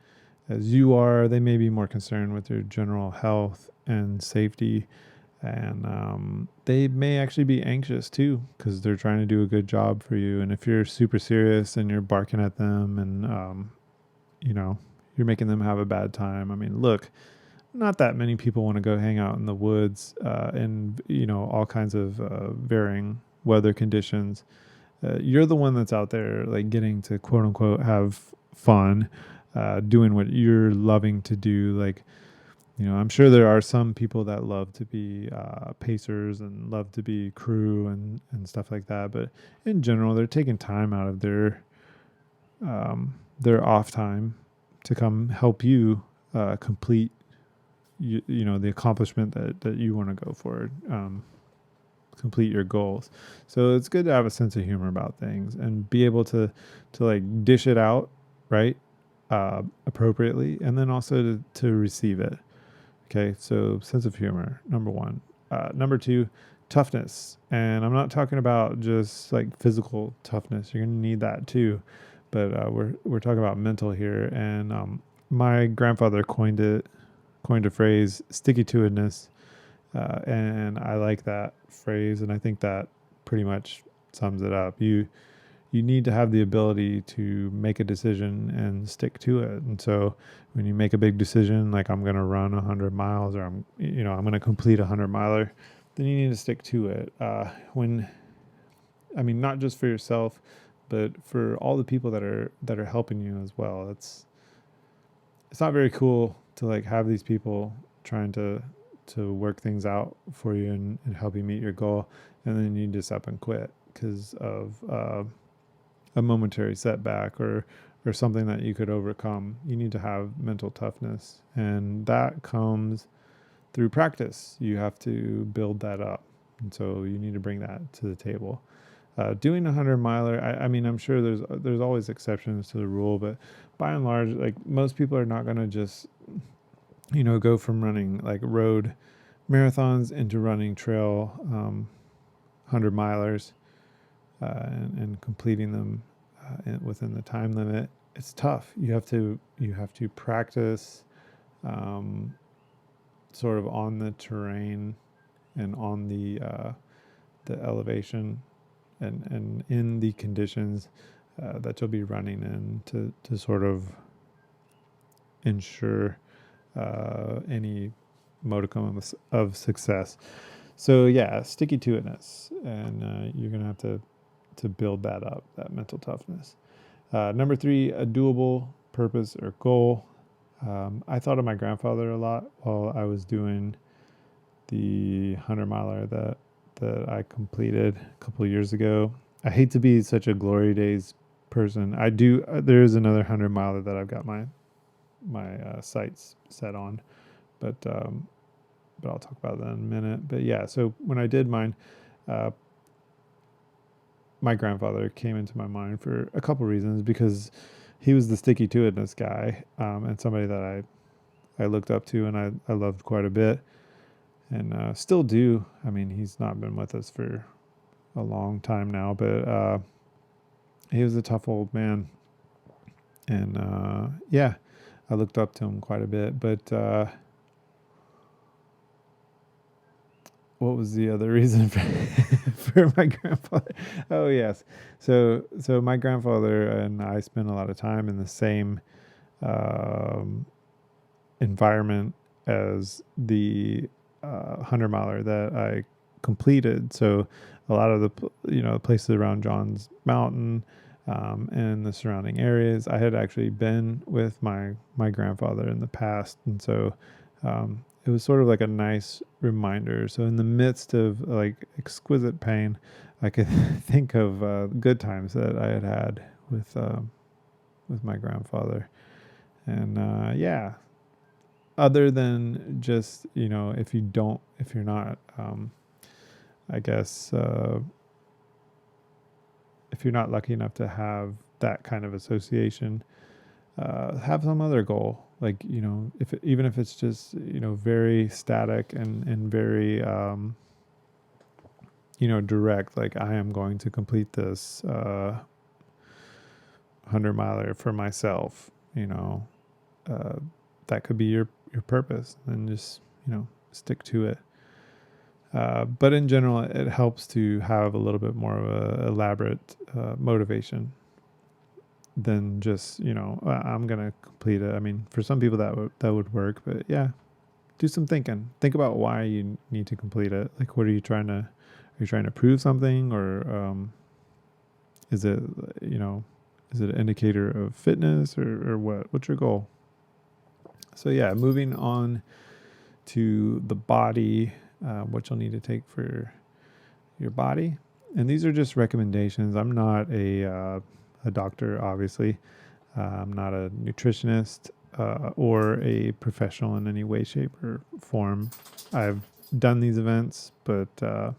as you are. They may be more concerned with your general health and safety. And they may actually be anxious too because they're trying to do a good job for you. And if you're super serious and you're barking at them and, you know, you're making them have a bad time. I mean, look, not that many people want to go hang out in the woods in, you know, all kinds of varying weather conditions. You're the one that's out there like getting to quote unquote have fun, doing what you're loving to do. Like, you know, I'm sure there are some people that love to be pacers and love to be crew and stuff like that. But in general, they're taking time out of their off time to come help you complete, you know, the accomplishment that you want to go for, complete your goals. So it's good to have a sense of humor about things and be able to like dish it out, right, appropriately, and then also to receive it. Okay, so sense of humor, number one. Number two, toughness. And I'm not talking about just like physical toughness. You're going to need that too. But we're talking about mental here. And my grandfather coined a phrase, sticky to itness. And I like that phrase. And I think that pretty much sums it up. You need to have the ability to make a decision and stick to it. And so when you make a big decision, like I'm going to run 100 miles or I'm going to complete a 100 miler, then you need to stick to it. Not just for yourself, but for all the people that are helping you as well. It's not very cool to like have these people trying to to work things out for you and help you meet your goal, and then you just up and quit because of a momentary setback or something that you could overcome. You need to have mental toughness, and that comes through practice. You have to build that up, and so you need to bring that to the table. Doing 100 miler, I mean, I'm sure there's always exceptions to the rule, but by and large, like most people are not going to just go from running like road marathons into running trail 100 milers and completing them within the time limit. It's tough. You have to practice sort of on the terrain and on the elevation and in the conditions that you'll be running in to sort of ensure any modicum of success. So yeah, sticky to itness, and you're gonna have to build that up, that mental toughness. Number 3, a doable purpose or goal. I thought of my grandfather a lot while I was doing the 100 miler that I completed a couple of years ago. I hate to be such a glory days person. I do. There is another 100 miler that I've got my sights set on, but I'll talk about that in a minute. But yeah, so when I did mine, my grandfather came into my mind for a couple reasons, because he was the sticky to itness guy, and somebody that I looked up to and I loved quite a bit, and still do. I mean, he's not been with us for a long time now, but he was a tough old man, and yeah, I looked up to him quite a bit. But what was the other reason for my grandfather? Oh yes, so my grandfather and I spent a lot of time in the same environment as the 100 miler that I completed. So a lot of the places around Johns Mountain and the surrounding areas, I had actually been with my grandfather in the past, and so it was sort of like a nice reminder. So in the midst of like exquisite pain, I could think of good times that I had with my grandfather, and yeah. Other than just if you're not, I guess if you're not lucky enough to have that kind of association, have some other goal. Like, even if it's just, very static and very, direct, like I am going to complete this 100 miler for myself, that could be your purpose, and just, stick to it. But in general, it helps to have a little bit more of a elaborate motivation than just, I'm going to complete it. I mean, for some people that would work, but yeah, do some thinking. Think about why you need to complete it. Like, what are you trying to prove something, or is it, is it an indicator of fitness, or what? What's your goal? So yeah, moving on to the body, what you'll need to take for your body. And these are just recommendations. I'm not a doctor, obviously. I'm not a nutritionist or a professional in any way, shape, or form. I've done these events, but I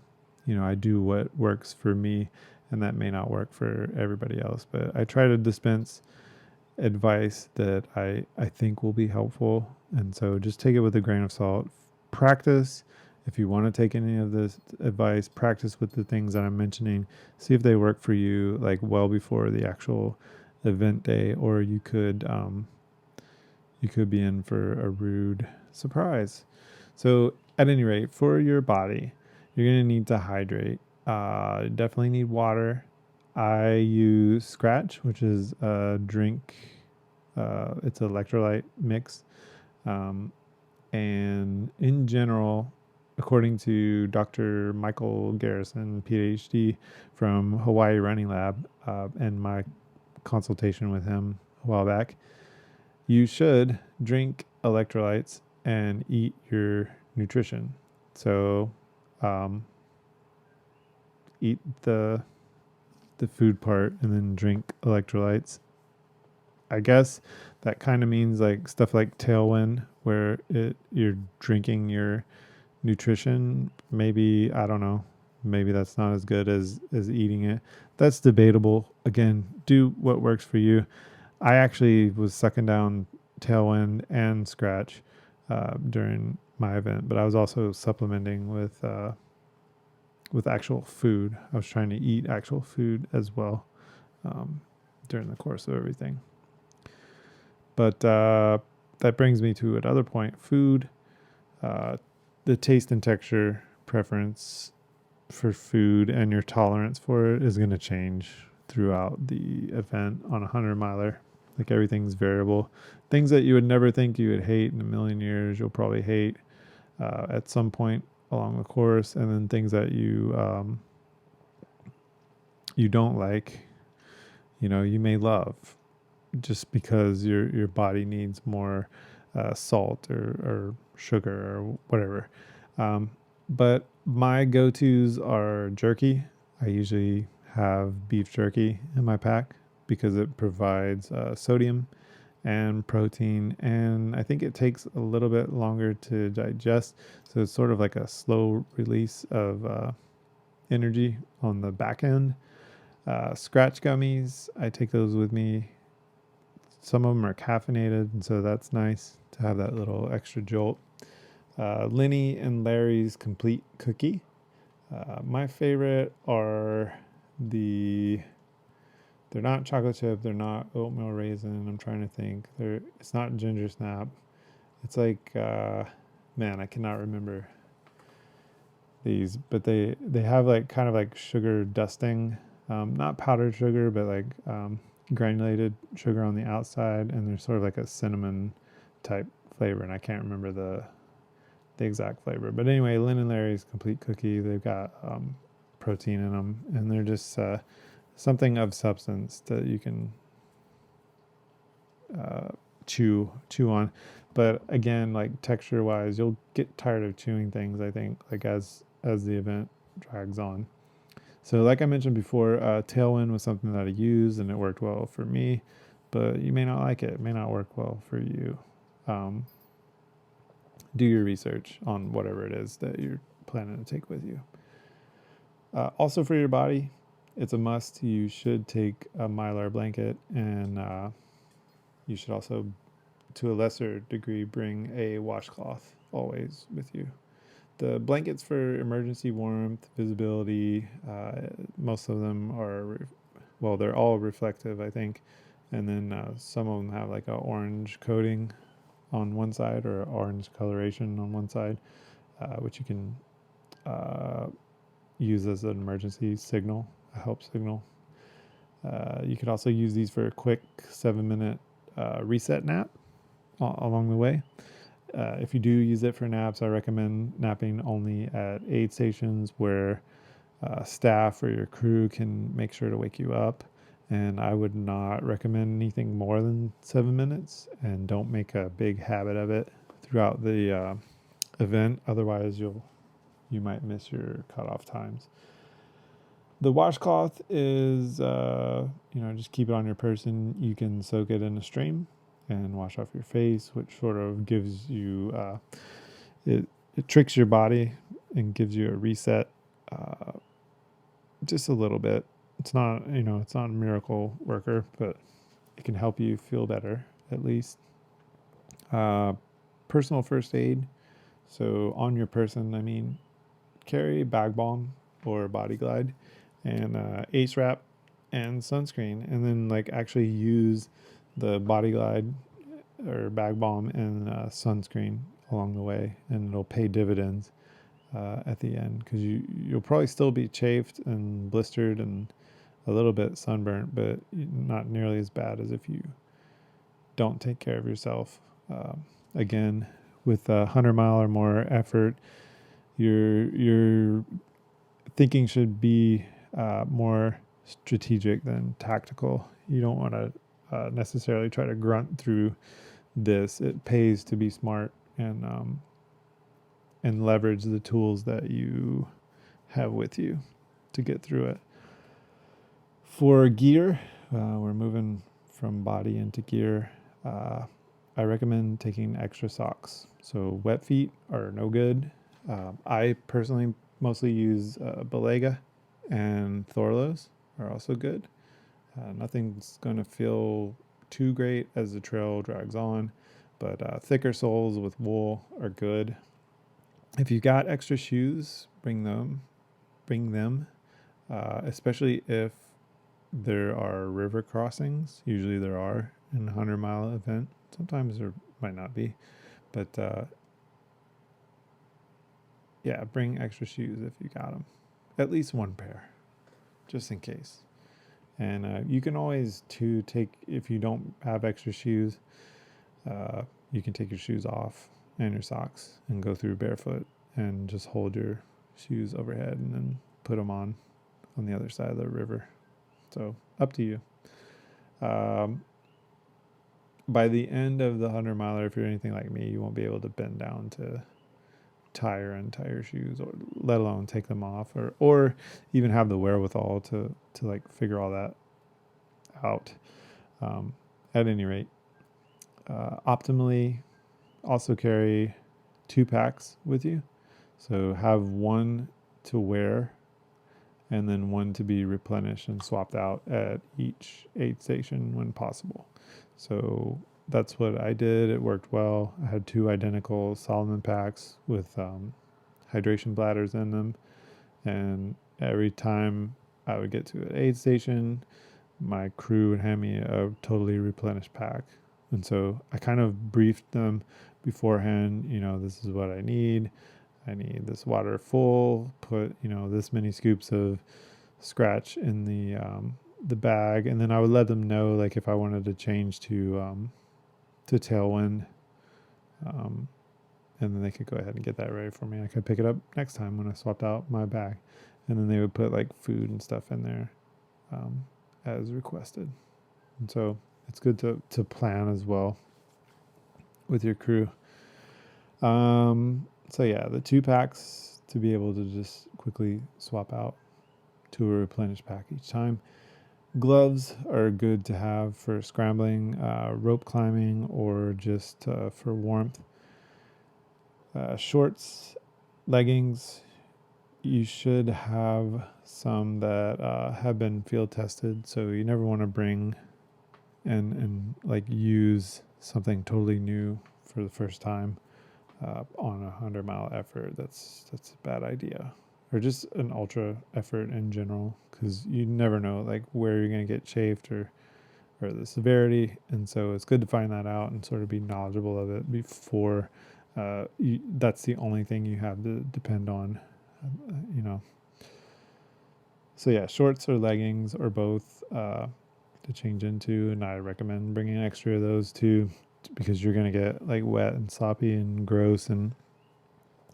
do what works for me, and that may not work for everybody else. But I try to dispense advice that I think will be helpful, and so just take it with a grain of salt. Practice. If you want to take any of this advice, practice with the things that I'm mentioning. See if they work for you, like well before the actual event day, or you could be in for a rude surprise. So at any rate, for your body, you're going to need to hydrate. Definitely need water. I use Scratch, which is a drink. It's an electrolyte mix. And in general, according to Dr. Michael Garrison, PhD from Hawaii Running Lab, and my consultation with him a while back, you should drink electrolytes and eat your nutrition. So eat the food part and then drink electrolytes. I guess that kind of means like stuff like Tailwind, where you're drinking your nutrition. Maybe, I don't know. Maybe that's not as good as eating it. That's debatable. Again, do what works for you. I actually was sucking down Tailwind and Scratch during my event, but I was also supplementing with actual food. I was trying to eat actual food as well during the course of everything. But that brings me to another point. Food, the taste and texture preference for food and your tolerance for it is going to change throughout the event on a 100-miler. Like, everything's variable. Things that you would never think you would hate in a million years, you'll probably hate at some point along the course. And then things that you don't like, you may love just because your body needs more salt or sugar or whatever. But my go-tos are jerky. I usually have beef jerky in my pack because it provides sodium and protein, and I think it takes a little bit longer to digest. So it's sort of like a slow release of energy on the back end. Scratch gummies, I take those with me. Some of them are caffeinated, and so that's nice to have that little extra jolt. Linny and Larry's Complete Cookie. My favorite are they're not chocolate chip, they're not oatmeal raisin. I'm trying to think. It's not ginger snap. It's like, man, I cannot remember these, but they have like kind of like sugar dusting, not powdered sugar, but like granulated sugar on the outside, and there's sort of like a cinnamon type flavor, and I can't remember the exact flavor. But anyway, Lynn and Larry's Complete Cookie, they've got protein in them, and they're just something of substance that you can chew on. But again, like texture wise, you'll get tired of chewing things, I think, like as the event drags on. So like I mentioned before, Tailwind was something that I used and it worked well for me, but you may not like it. It may not work well for you. Do your research on whatever it is that you're planning to take with you. Also for your body, it's a must. You should take a Mylar blanket, and you should also, to a lesser degree, bring a washcloth always with you. The blankets for emergency warmth, visibility, most of them are, they're all reflective, I think. And then some of them have like an orange coating on one side or orange coloration on one side, which you can use as an emergency signal, a help signal. You could also use these for a quick 7-minute reset nap along the way. If you do use it for naps, I recommend napping only at aid stations where staff or your crew can make sure to wake you up. And I would not recommend anything more than 7 minutes, and don't make a big habit of it throughout the event. Otherwise, you might miss your cutoff times. The washcloth is, just keep it on your person. You can soak it in a stream and wash off your face, which sort of gives you, it tricks your body and gives you a reset just a little bit. It's not, it's not a miracle worker, but it can help you feel better at least. Personal first aid. So on your person, I mean, carry bag balm or body glide and ace wrap and sunscreen, and then like actually use the body glide or bag balm and sunscreen along the way, and it'll pay dividends at the end, because you'll probably still be chafed and blistered and a little bit sunburnt, but not nearly as bad as if you don't take care of yourself. Again, with 100-mile or more effort, your thinking should be more strategic than tactical. You don't want to necessarily try to grunt through this. It pays to be smart and and leverage the tools that you have with you to get through it. For gear, we're moving from body into gear. I recommend taking extra socks. So wet feet are no good. I personally mostly use Belega, and Thorlos are also good. Nothing's going to feel too great as the trail drags on, but thicker soles with wool are good. If you got extra shoes, bring them. Especially if there are river crossings. Usually there are in a 100-mile event. Sometimes there might not be, but yeah, bring extra shoes if you got them. At least one pair, just in case. And you can always take, if you don't have extra shoes, you can take your shoes off and your socks and go through barefoot and just hold your shoes overhead and then put them on the other side of the river. So up to you. By the end of the 100-miler, if you're anything like me, you won't be able to bend down to tie or untie your shoes, or let alone take them off, or even have the wherewithal to like figure all that out. At any rate, optimally, also carry 2 packs with you. So have one to wear and then one to be replenished and swapped out at each aid station when possible. So that's what I did. It worked well. I had 2 identical Solomon packs with hydration bladders in them. And every time I would get to an aid station, my crew would hand me a totally replenished pack. And so I kind of briefed them beforehand, this is what I need. I need this water full, put, this many scoops of scratch in the bag. And then I would let them know, like, if I wanted to change to Tailwind, and then they could go ahead and get that ready for me. I could pick it up next time when I swapped out my bag. And then they would put like food and stuff in there, as requested. And so it's good to plan as well with your crew. So yeah, the 2 packs to be able to just quickly swap out to a replenished pack each time. Gloves are good to have for scrambling, rope climbing, or just for warmth. Shorts, leggings, you should have some that have been field tested. So you never want to bring and like use something totally new for the first time on a 100-mile effort. That's a bad idea. Or just an ultra effort in general, because you never know like where you're going to get chafed or the severity. And so it's good to find that out and sort of be knowledgeable of it before that's the only thing you have to depend on, So yeah, shorts or leggings or both to change into, and I recommend bringing extra of those too, because you're going to get like wet and sloppy and gross, and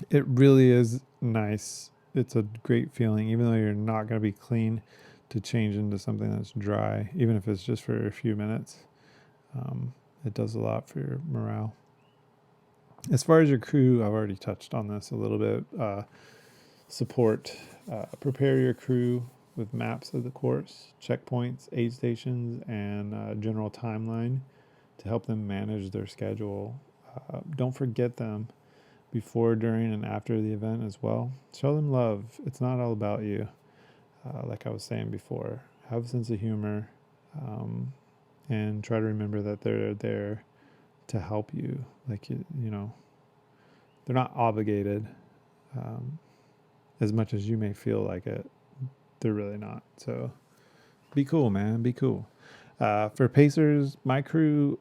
it really is nice. It's a great feeling, even though you're not going to be clean, to change into something that's dry, even if it's just for a few minutes. It does a lot for your morale. As far as your crew, I've already touched on this a little bit. Support, prepare your crew with maps of the course, checkpoints, aid stations, and general timeline to help them manage their schedule. Don't forget them before, during, and after the event as well. Show them love. It's not all about you. Like I was saying before, have a sense of humor, and try to remember that they're there to help you. Like, they're not obligated, as much as you may feel like it. They're really not. So be cool, man. Be cool. For pacers, my crew,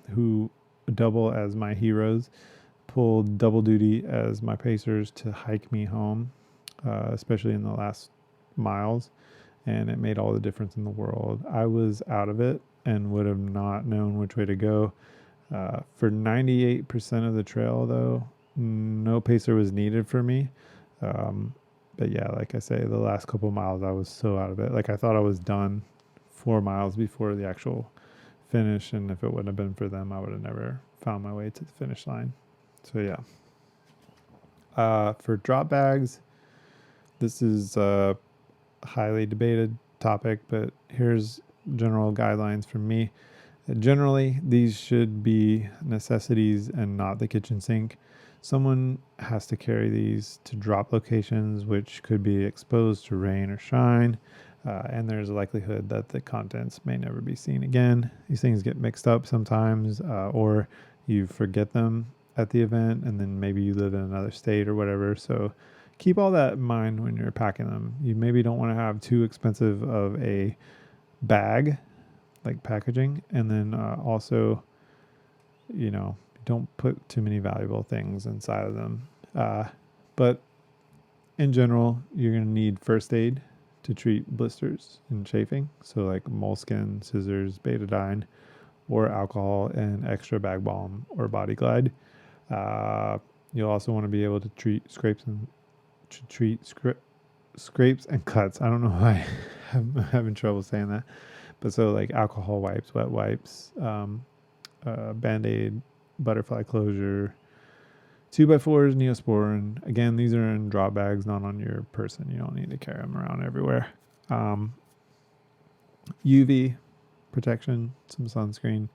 who double as my heroes, pulled double duty as my pacers to hike me home, especially in the last miles, and it made all the difference in the world. I was out of it and would have not known which way to go. For 98% of the trail, though, no pacer was needed for me. But yeah, like I say, the last couple miles, I was so out of it. Like, I thought I was done 4 miles before the actual finish, and if it wouldn't have been for them, I would have never found my way to the finish line. So yeah. For drop bags, this is a highly debated topic, but here's general guidelines from me. Generally, these should be necessities and not the kitchen sink. Someone has to carry these to drop locations, which could be exposed to rain or shine, and there's a likelihood that the contents may never be seen again. These things get mixed up sometimes, or you forget them at the event, and then maybe you live in another state or whatever. So keep all that in mind when you're packing them. You maybe don't want to have too expensive of a bag, like packaging, and then also, don't put too many valuable things inside of them. But in general, you're going to need first aid to treat blisters and chafing. So like moleskin, scissors, betadine, or alcohol, and extra bag balm or body glide. You'll also want to be able to treat scrapes and cuts. I don't know why I'm having trouble saying that. But so like alcohol wipes, wet wipes, Band-Aid, butterfly closure, 2x4s, Neosporin. Again, these are in drop bags, not on your person. You don't need to carry them around everywhere. UV protection, some sunscreen,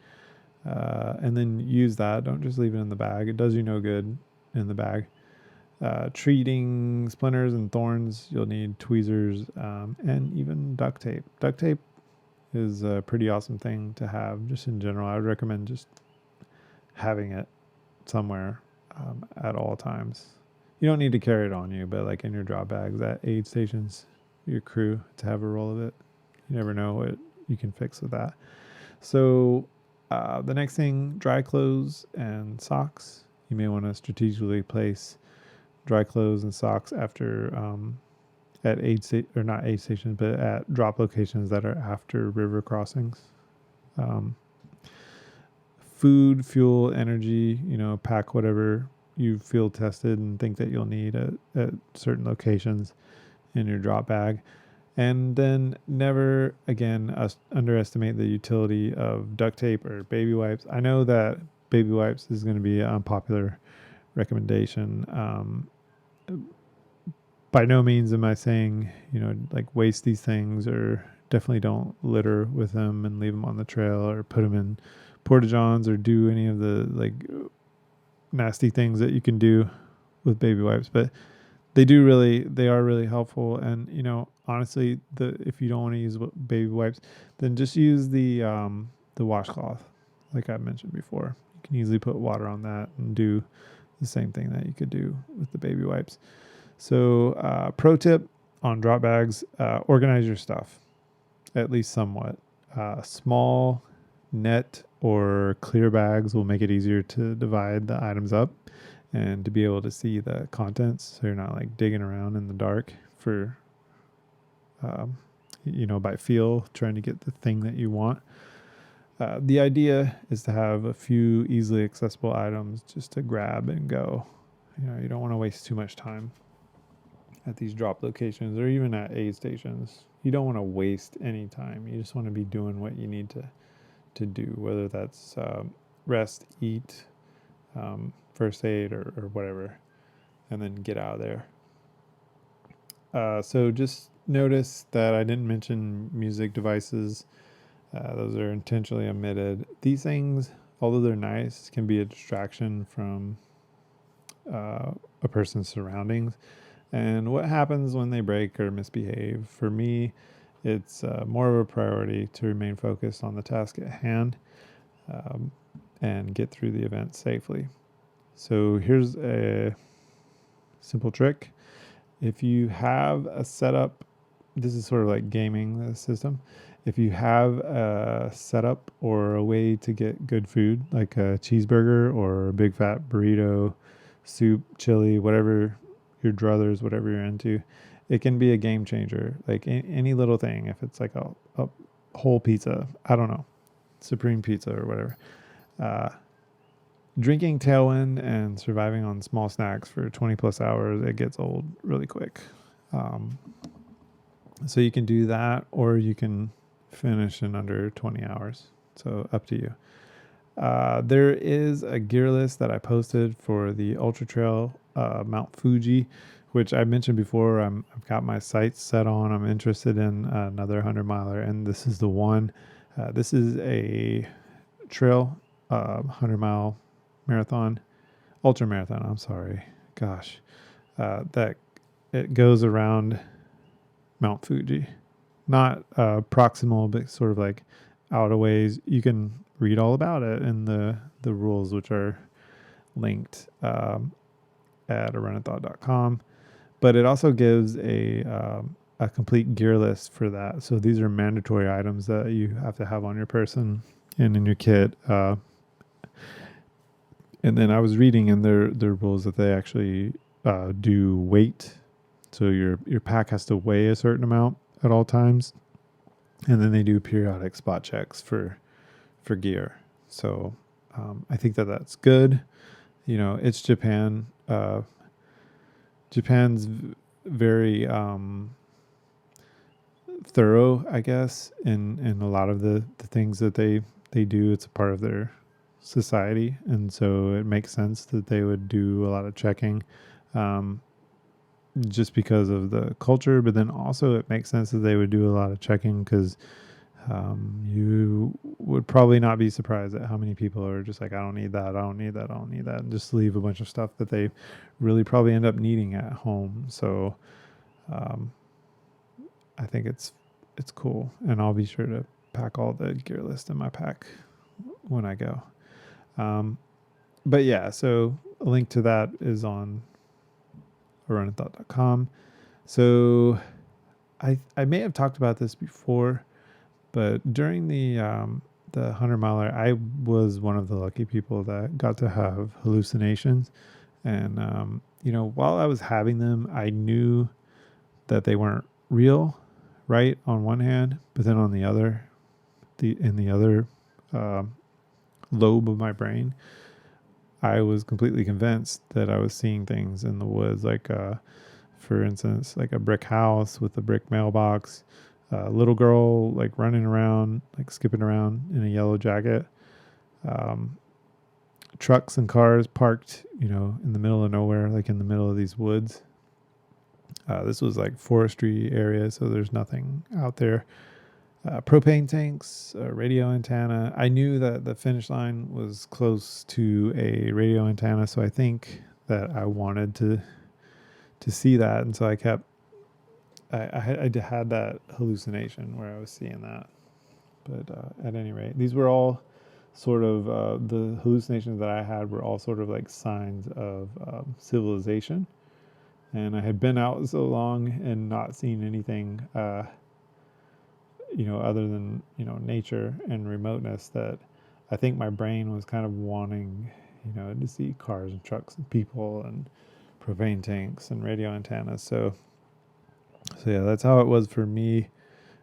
and then use that. Don't just leave it in the bag. It does you no good in the bag. Treating splinters and thorns, you'll need tweezers, and even duct tape. Duct tape is a pretty awesome thing to have just in general. I would recommend just having it somewhere at all times. You don't need to carry it on you, but like in your drop bags at aid stations, your crew, to have a roll of it. You never know what you can fix with that. So the next thing, dry clothes and socks. You may want to strategically place dry clothes and socks after at not aid stations, but at drop locations that are after river crossings. Food, fuel, energy, pack whatever you feel tested and think that you'll need at certain locations in your drop bag. And then never again underestimate the utility of duct tape or baby wipes. I know that baby wipes is going to be an unpopular recommendation. By no means am I saying, like waste these things, or definitely don't litter with them and leave them on the trail or put them in porta-johns or do any of the like nasty things that you can do with baby wipes. But they are really helpful. And, honestly, if you don't want to use baby wipes, then just use the washcloth. Like I mentioned before, you can easily put water on that and do the same thing that you could do with the baby wipes. So pro tip on drop bags, organize your stuff, at least somewhat. Small net or clear bags will make it easier to divide the items up and to be able to see the contents, so you're not like digging around in the dark for, by feel, trying to get the thing that you want. The idea is to have a few easily accessible items just to grab and go. You don't want to waste too much time at these drop locations or even at aid stations. You don't want to waste any time. You just want to be doing what you need to do, whether that's rest, eat, first aid, or whatever, and then get out of there. So just notice that I didn't mention music devices. Those are intentionally omitted. These things, although they're nice, can be a distraction from a person's surroundings. And what happens when they break or misbehave? For me, it's more of a priority to remain focused on the task at hand and get through the event safely. So here's a simple trick. If you have a setup, this is sort of like gaming the system. If you have a setup or a way to get good food, like a cheeseburger or a big fat burrito, soup, chili, whatever your druthers, whatever you're into, it can be a game changer. Like any little thing, if it's like a whole pizza, I don't know, supreme pizza or whatever. Drinking Tailwind and surviving on small snacks for 20 plus hours, it gets old really quick. So you can do that, or you can finish in under 20 hours. So up to you. There is a gear list that I posted for the Ultra Trail Mount Fuji, which I mentioned before. I've got my sights set on. I'm interested in another 100 miler, and this is the one. This is a trail, 100 mile marathon, ultra marathon. I'm sorry, gosh, that it goes around Mount Fuji, not proximal, but sort of like out a ways. You can read all about it in the rules, which are linked at runninthought.com. But it also gives a complete gear list for that. So these are mandatory items that you have to have on your person and in your kit. And then I was reading in their rules that they actually do weight. So your pack has to weigh a certain amount at all times, and then they do periodic spot checks for gear. So I think that that's good. You know, it's Japan. Japan's very thorough, I guess, in a lot of the things that they do. It's a part of their society, and so it makes sense that they would do a lot of checking. Just because of the culture, but then also it makes sense that they would do a lot of checking because you would probably not be surprised at how many people are just like, I don't need that, I don't need that, I don't need that, and just leave a bunch of stuff that they really probably end up needing at home. So I think it's cool, and I'll be sure to pack all the gear list in my pack when I go. But yeah, so a link to that is on runninthought.com. So I may have talked about this before, but during the 100 miler, I was one of the lucky people that got to have hallucinations. And while I was having them, I knew that they weren't real, right? On one hand, but then on the other, in the other lobe of my brain, I was completely convinced that I was seeing things in the woods, like, for instance, like a brick house with a brick mailbox, a little girl like running around, like skipping around in a yellow jacket, trucks and cars parked, in the middle of nowhere, like in the middle of these woods. This was like forestry area, so there's nothing out there. Propane tanks, a radio antenna. I knew that the finish line was close to a radio antenna, so I think that I wanted to see that, and so I had that hallucination where I was seeing that. But at any rate, these were all sort of the hallucinations that I had were all sort of like signs of civilization, and I had been out so long and not seen anything other than, nature and remoteness, that I think my brain was kind of wanting, to see cars and trucks and people and propane tanks and radio antennas. So yeah, that's how it was for me.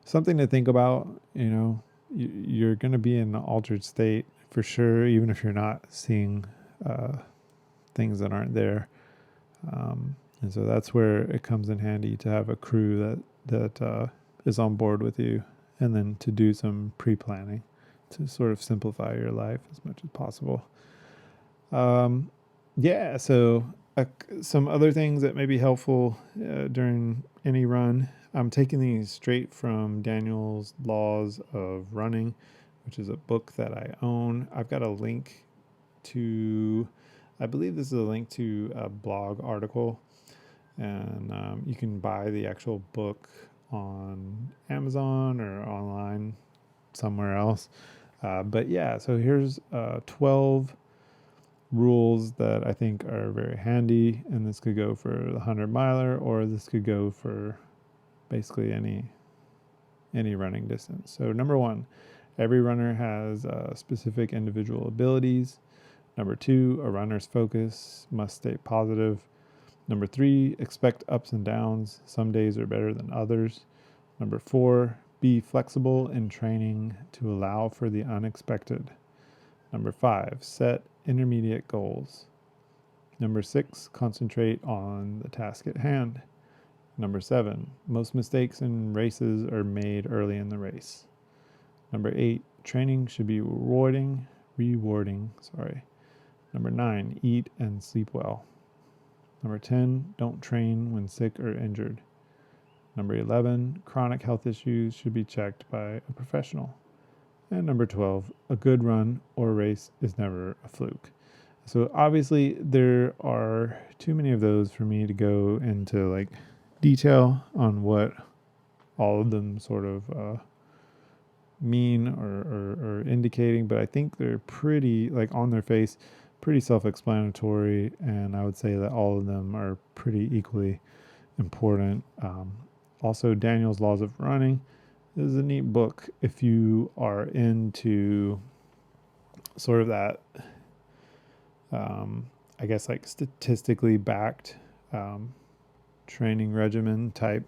Something to think about. You're going to be in an altered state for sure, even if you're not seeing things that aren't there. And so that's where it comes in handy to have a crew that is on board with you, and then to do some pre-planning to sort of simplify your life as much as possible. So some other things that may be helpful during any run. I'm taking these straight from Daniel's Laws of Running, which is a book that I own. I've got a link to, I believe this is a link to a blog article, and you can buy the actual book on Amazon or online somewhere else. But yeah, so here's 12 rules that I think are very handy, and this could go for the 100-miler, or this could go for basically any running distance. So number 1, every runner has specific individual abilities. Number 2, a runner's focus must stay positive. Number 3, expect ups and downs. Some days are better than others. Number 4, be flexible in training to allow for the unexpected. Number 5, set intermediate goals. Number 6, concentrate on the task at hand. Number 7, most mistakes in races are made early in the race. Number 8, training should be rewarding. Number 9, eat and sleep well. Number 10, don't train when sick or injured. Number 11, chronic health issues should be checked by a professional. And number 12, a good run or race is never a fluke. So obviously there are too many of those for me to go into like detail on what all of them sort of mean or indicating, but I think they're pretty, like on their face, pretty self-explanatory, and I would say that all of them are pretty equally important. Also, Daniel's Laws of Running is a neat book if you are into sort of that, I guess, like statistically backed training regimen type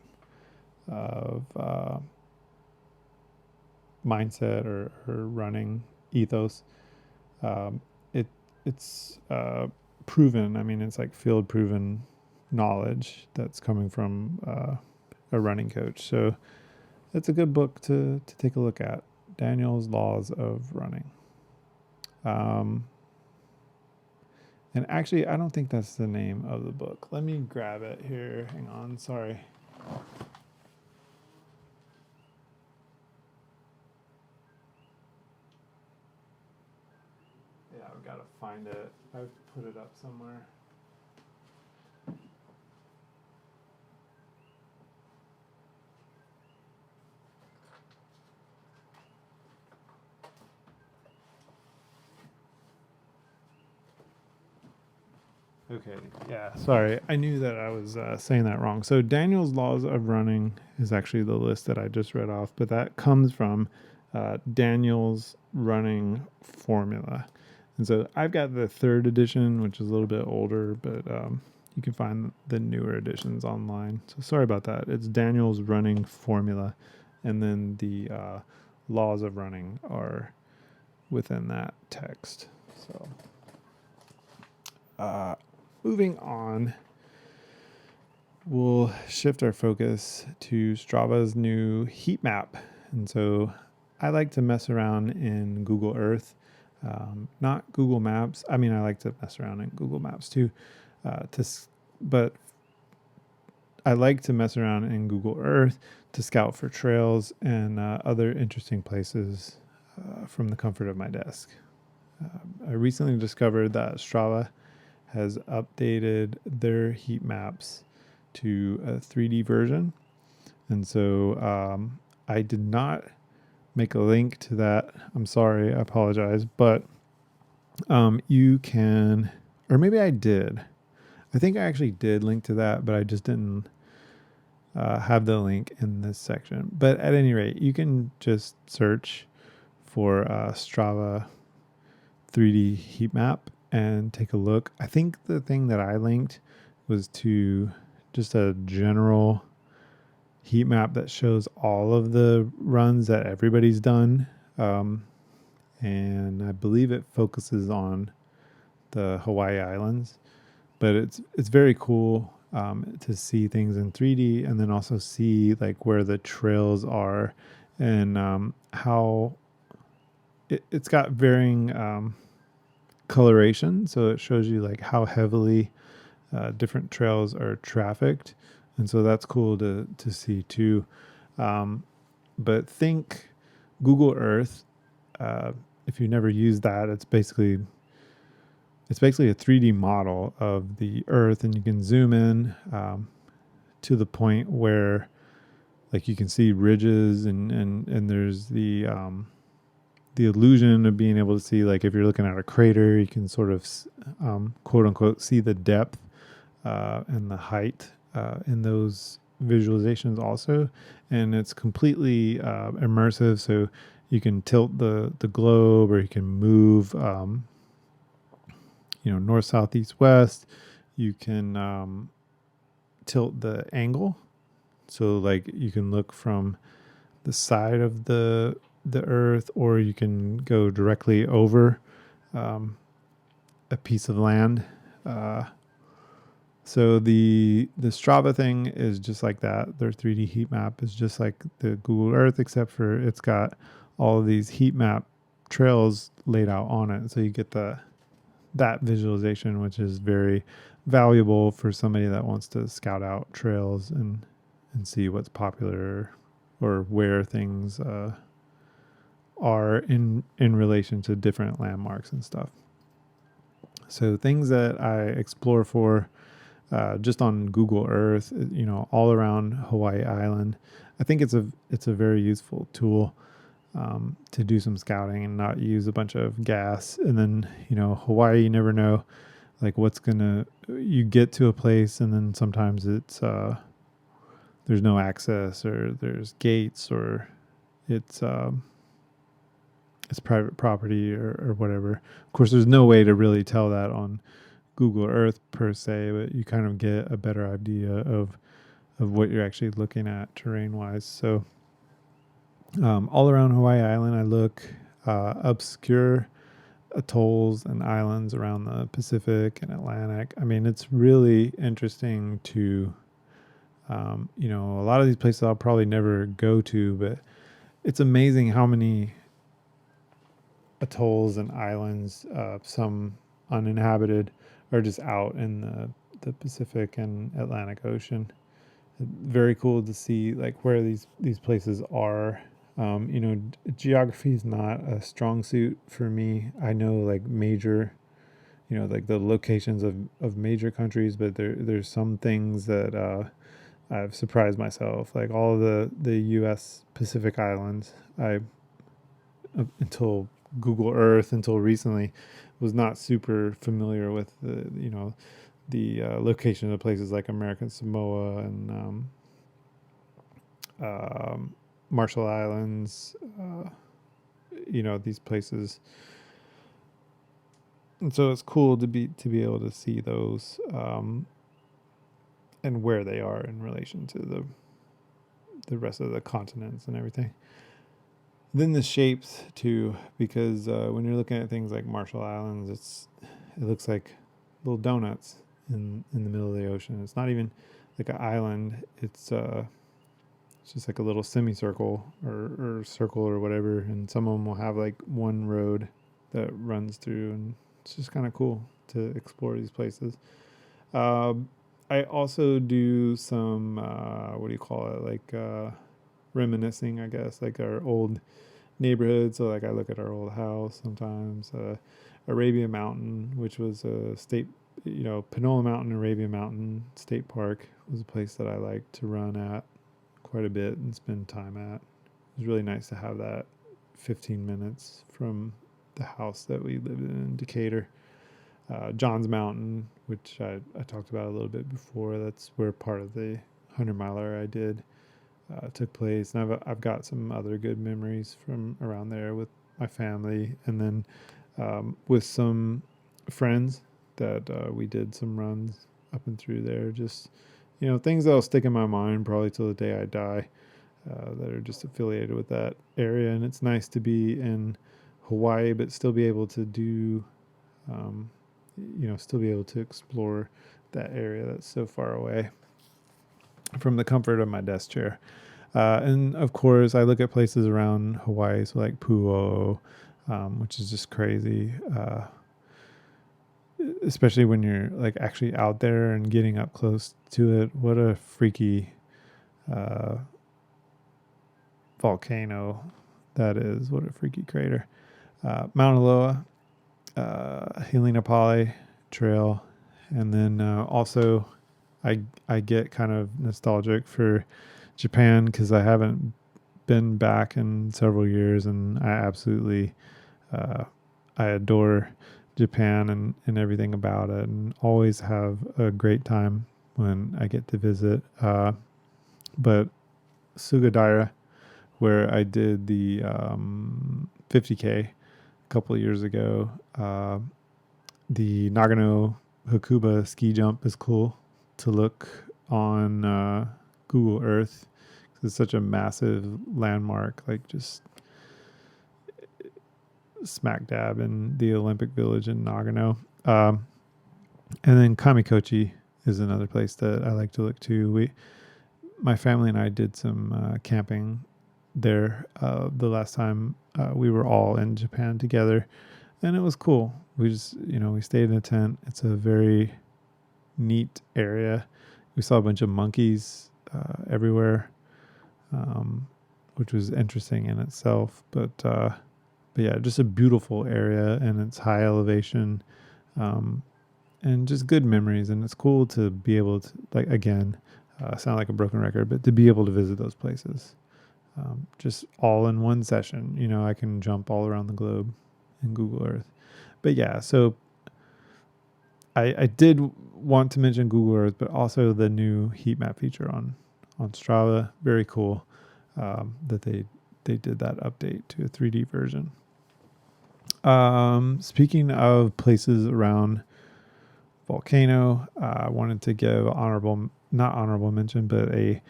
of mindset or running ethos. It's proven. I mean, it's like field proven knowledge that's coming from a running coach. So it's a good book to take a look at. Daniel's Laws of Running. And actually, I don't think that's the name of the book. Let me grab it here. Hang on. Sorry. Yeah, I've got to find it. I've put it up somewhere. Okay, yeah, sorry. I knew that I was saying that wrong. So Daniel's Laws of Running is actually the list that I just read off, but that comes from Daniel's Running Formula. And so I've got the third edition, which is a little bit older, but you can find the newer editions online. So sorry about that. It's Daniel's Running Formula, and then the Laws of Running are within that text. So moving on, we'll shift our focus to Strava's new heat map. And so I like to mess around in Google Earth, not Google Maps. I mean, I like to mess around in Google Maps too, but I like to mess around in Google Earth to scout for trails and other interesting places from the comfort of my desk. I recently discovered that Strava has updated their heat maps to a 3D version. And so I did not make a link to that. I'm sorry, I apologize. But you can, or maybe I did. I think I actually did link to that, but I just didn't have the link in this section. But at any rate, you can just search for Strava 3D heat map and take a look. I think the thing that I linked was to just a general heat map that shows all of the runs that everybody's done. And I believe it focuses on the Hawaii Islands, but it's very cool to see things in 3D and then also see like where the trails are and how it's got varying coloration, so it shows you like how heavily different trails are trafficked, and so that's cool to see too. But think Google Earth. If you never used that, it's basically a 3D model of the Earth, and you can zoom in to the point where like you can see ridges and there's the illusion of being able to see, like if you're looking at a crater, you can sort of quote unquote see the depth and the height in those visualizations also. And it's completely immersive, so you can tilt the globe, or you can move north, south, east, west. You can tilt the angle, so like you can look from the side of the earth, or you can go directly over a piece of land. So the Strava thing is just like that. Their 3D heat map is just like the Google Earth, except for it's got all of these heat map trails laid out on it. So you get that visualization, which is very valuable for somebody that wants to scout out trails and see what's popular or where things are in relation to different landmarks and stuff. So things that I explore for just on Google Earth, all around Hawaii Island. I think it's a very useful tool to do some scouting and not use a bunch of gas. And then Hawaii, you never know like you get to a place and then sometimes it's there's no access or there's gates or it's private property or whatever. Of course, there's no way to really tell that on Google Earth per se, but you kind of get a better idea of what you're actually looking at terrain wise. So all around Hawaii Island, I look obscure atolls and islands around the Pacific and Atlantic. I mean, it's really interesting to, a lot of these places I'll probably never go to, but it's amazing how many atolls and islands, some uninhabited, are just out in the Pacific and Atlantic Ocean. Very cool to see like where these places are. Geography is not a strong suit for me. I know like major, like the locations of major countries, but there's some things that I've surprised myself. Like all of the U.S. Pacific Islands, until Google Earth until recently was not super familiar with the location of places like American Samoa and Marshall Islands, these places. And so it's cool to be able to see those and where they are in relation to the rest of the continents and everything. Then the shapes too, because when you're looking at things like Marshall Islands, it looks like little donuts in the middle of the ocean. It's not even like an island. It's just like a little semicircle or circle or whatever. And some of them will have like one road that runs through, and it's just kind of cool to explore these places. I also do some what do you call it? Like reminiscing, I guess, like our old neighborhood. So like I look at our old house sometimes. Arabia Mountain, which was a state, Panola Mountain, Arabia Mountain State Park was a place that I liked to run at quite a bit and spend time at. It was really nice to have that 15 minutes from the house that we lived in Decatur. Johns Mountain, which I talked about a little bit before. That's where part of the 100-miler I did took place. And I've got some other good memories from around there with my family. And then with some friends that we did some runs up and through there. Just, things that'll stick in my mind probably till the day I die that are just affiliated with that area. And it's nice to be in Hawaii, but still be able to do, still be able to explore that area that's so far away from the comfort of my desk chair. And of course, I look at places around Hawaii, so like Pu'u, which is just crazy. Especially when you're like actually out there and getting up close to it. What a freaky volcano that is. What a freaky crater. Mauna Loa, Helena Pali Trail. And then also I get kind of nostalgic for Japan because I haven't been back in several years, and I absolutely I adore Japan and everything about it, and always have a great time when I get to visit. But Sugadaira, where I did the 50K a couple of years ago, the Nagano Hakuba ski jump is cool to look on Google Earth. It's such a massive landmark, like just smack dab in the Olympic Village in Nagano. And then Kamikochi is another place that I like to look to. My family and I did some camping there the last time we were all in Japan together, and it was cool. We just, we stayed in a tent. It's a very neat area. We saw a bunch of monkeys everywhere, which was interesting in itself. But yeah, just a beautiful area, and it's high elevation, and just good memories. And it's cool to be able to, like, again, sound like a broken record, but to be able to visit those places, just all in one session. I can jump all around the globe in Google Earth. But yeah, so I did want to mention Google Earth, but also the new heat map feature on Strava. Very cool that they did that update to a 3D version. Speaking of places around Volcano, I wanted to give not honorable mention, but a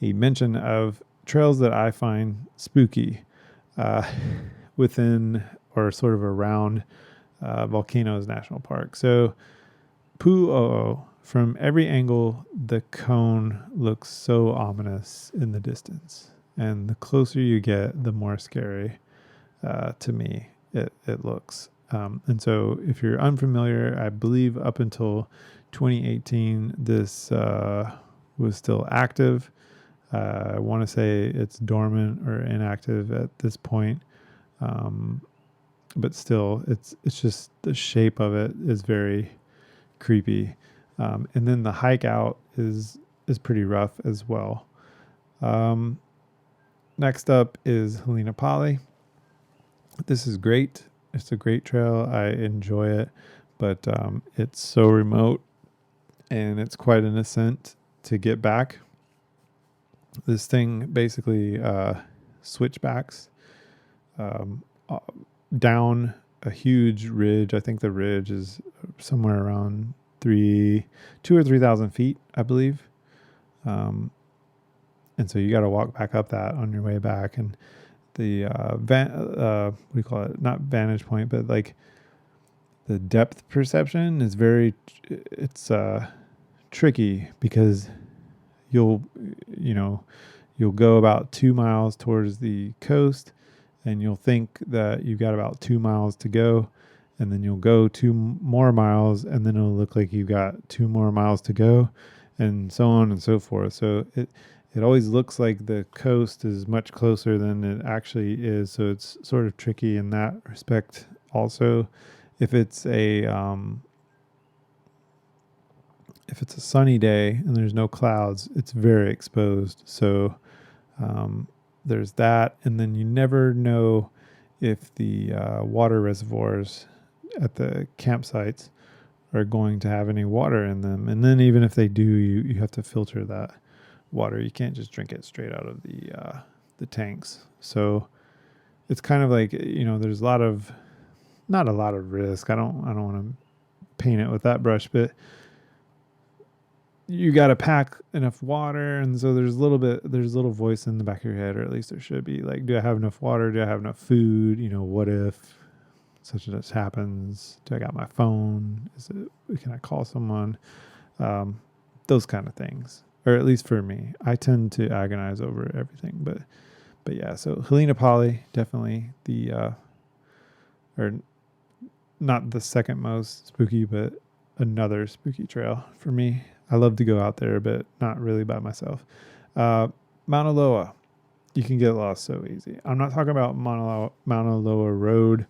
mention of trails that I find spooky within or sort of around Volcanoes National Park. So Pu'o'o, from every angle, the cone looks so ominous in the distance. And the closer you get, the more scary to me it looks. And so if you're unfamiliar, I believe up until 2018, this was still active. I want to say it's dormant or inactive at this point. But still, it's just the shape of it is very creepy. And then the hike out is pretty rough as well. Next up is Helena Poly. This is great. It's a great trail. I enjoy it, but it's so remote, and it's quite an ascent to get back. This thing basically switchbacks down a huge ridge. I think the ridge is somewhere around 2,000 or 3,000 feet, I believe. And so you got to walk back up that on your way back. And the what do you call it? Not vantage point, but like the depth perception is it's tricky, because you'll go about 2 miles towards the coast, and you'll think that you've got about 2 miles to go, and then you'll go 2 more miles, and then it'll look like you've got 2 more miles to go, and so on and so forth. So it always looks like the coast is much closer than it actually is. So it's sort of tricky in that respect. Also, if it's a sunny day and there's no clouds, it's very exposed. So there's that. And then you never know if the water reservoirs at the campsites are going to have any water in them. And then even if they do, you have to filter that water. You can't just drink it straight out of the tanks. So it's kind of like, there's not a lot of risk. I don't want to paint it with that brush, but you got to pack enough water. And so there's a little voice in the back of your head, or at least there should be, like, do I have enough water? Do I have enough food? What if such and such happens? Do I got my phone? Can I call someone? Those kind of things. Or at least for me, I tend to agonize over everything. But yeah, so Helena Poly, definitely or not the second most spooky, but another spooky trail for me. I love to go out there, but not really by myself. Mauna Loa, you can get lost so easy. I'm not talking about Mauna Loa Road.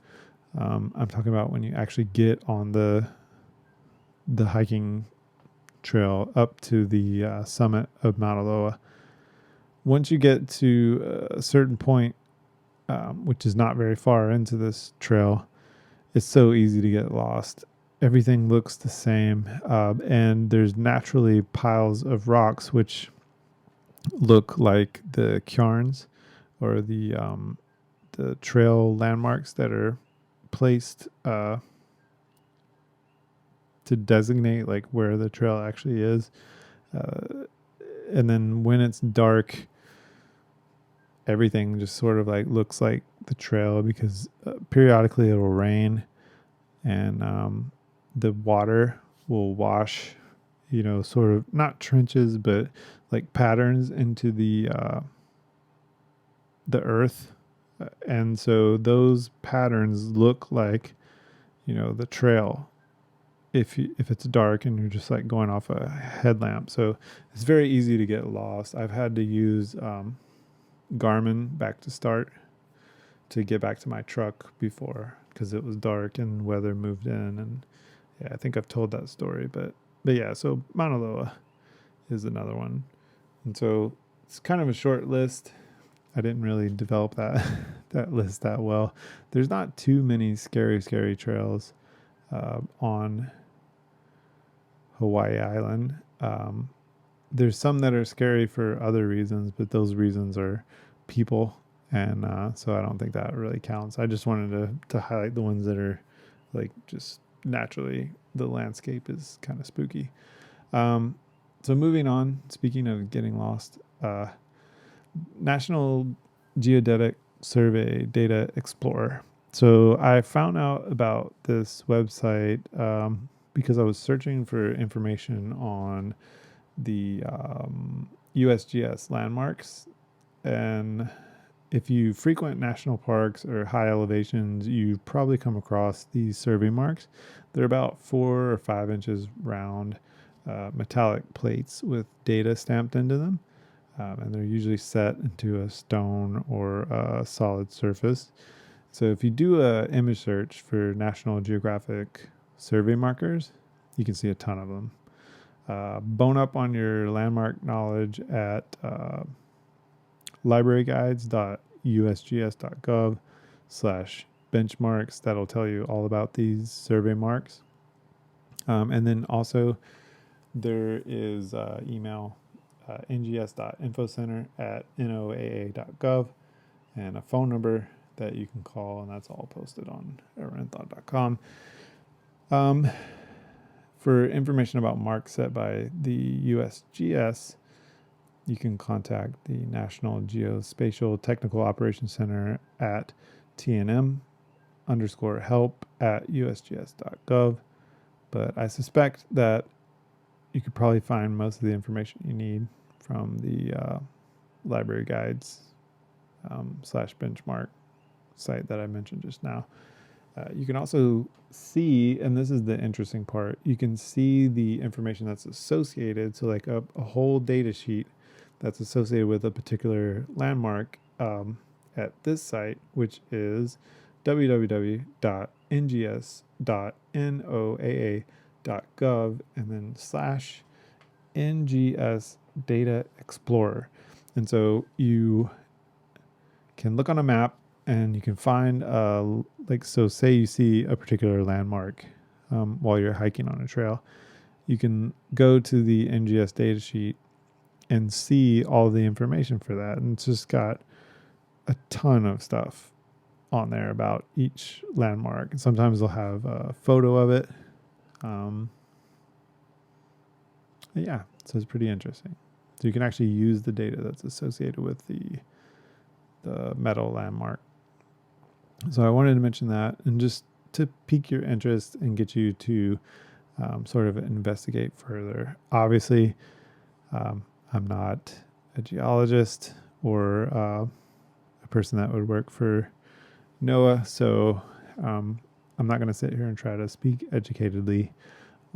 I'm talking about when you actually get on the hiking trail up to the summit of Mauna Loa. Once you get to a certain point, which is not very far into this trail, it's so easy to get lost. Everything looks the same, and there's naturally piles of rocks which look like the cairns, or the trail landmarks that are placed to designate like where the trail actually is. And then when it's dark, everything just sort of like looks like the trail, because periodically it'll rain, and the water will wash, sort of not trenches, but like patterns into the earth. And so those patterns look like, the trail if it's dark and you're just like going off a headlamp. So it's very easy to get lost. I've had to use Garmin back to start to get back to my truck before because it was dark and weather moved in. And yeah, I think I've told that story, but yeah, so Mauna Loa is another one. And so it's kind of a short list. I didn't really develop that that list that well. There's not too many scary trails on Hawaii Island. There's some that are scary for other reasons, but those reasons are people, and so I don't think that really counts. I just wanted to highlight the ones that are like just naturally the landscape is kind of spooky. So moving on, speaking of getting lost, National Geodetic Survey Data Explorer. So I found out about this website because I was searching for information on the USGS landmarks. And if you frequent national parks or high elevations, you've probably come across these survey marks. They're about 4 or 5 inches round, metallic plates with data stamped into them. And they're usually set into a stone or a solid surface. So if you do an image search for National Geographic survey markers, you can see a ton of them. Bone up on your landmark knowledge at libraryguides.usgs.gov/benchmarks. That'll tell you all about these survey marks. And then also there is email ngs.infocenter@noaa.gov and a phone number that you can call, and that's all posted on runninthought.com. For information about marks set by the USGS, you can contact the National Geospatial Technical Operations Center at tnm_help@usgs.gov. But I suspect that you could probably find most of the information you need from the library guides /benchmark site that I mentioned just now. You can also see, and this is the interesting part, you can see the information that's associated. So like a whole data sheet that's associated with a particular landmark at this site, which is www.ngs.noaa.gov and then /NGS Data Explorer. And so you can look on a map and you can find so say you see a particular landmark while you're hiking on a trail. You can go to the NGS data sheet and see all the information for that. And it's just got a ton of stuff on there about each landmark. And sometimes they'll have a photo of it. Yeah, so it's pretty interesting. So you can actually use the data that's associated with the metal landmark. So I wanted to mention that, and just to pique your interest and get you to sort of investigate further. Obviously, I'm not a geologist or a person that would work for NOAA, so I'm not going to sit here and try to speak educatedly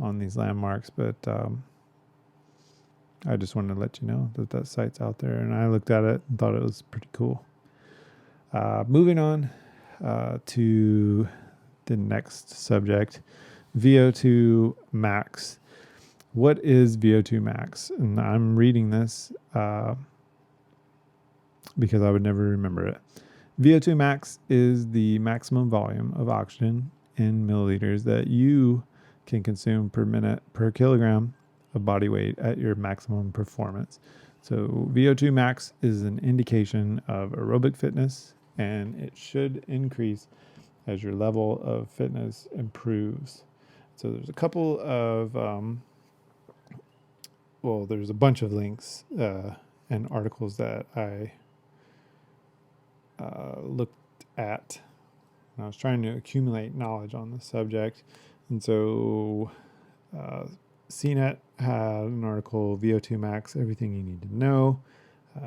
on these landmarks, but I just wanted to let you know that site's out there, and I looked at it and thought it was pretty cool. Moving on to the next subject, VO2 max. What is VO2 max? And I'm reading this because I would never remember it. VO2 max is the maximum volume of oxygen in milliliters that you can consume per minute per kilogram of body weight at your maximum performance. So VO2 max is an indication of aerobic fitness, and it should increase as your level of fitness improves. So there's a couple of, there's a bunch of links and articles that I looked at. I was trying to accumulate knowledge on the subject. And so CNET had an article, VO2 max, everything you need to know.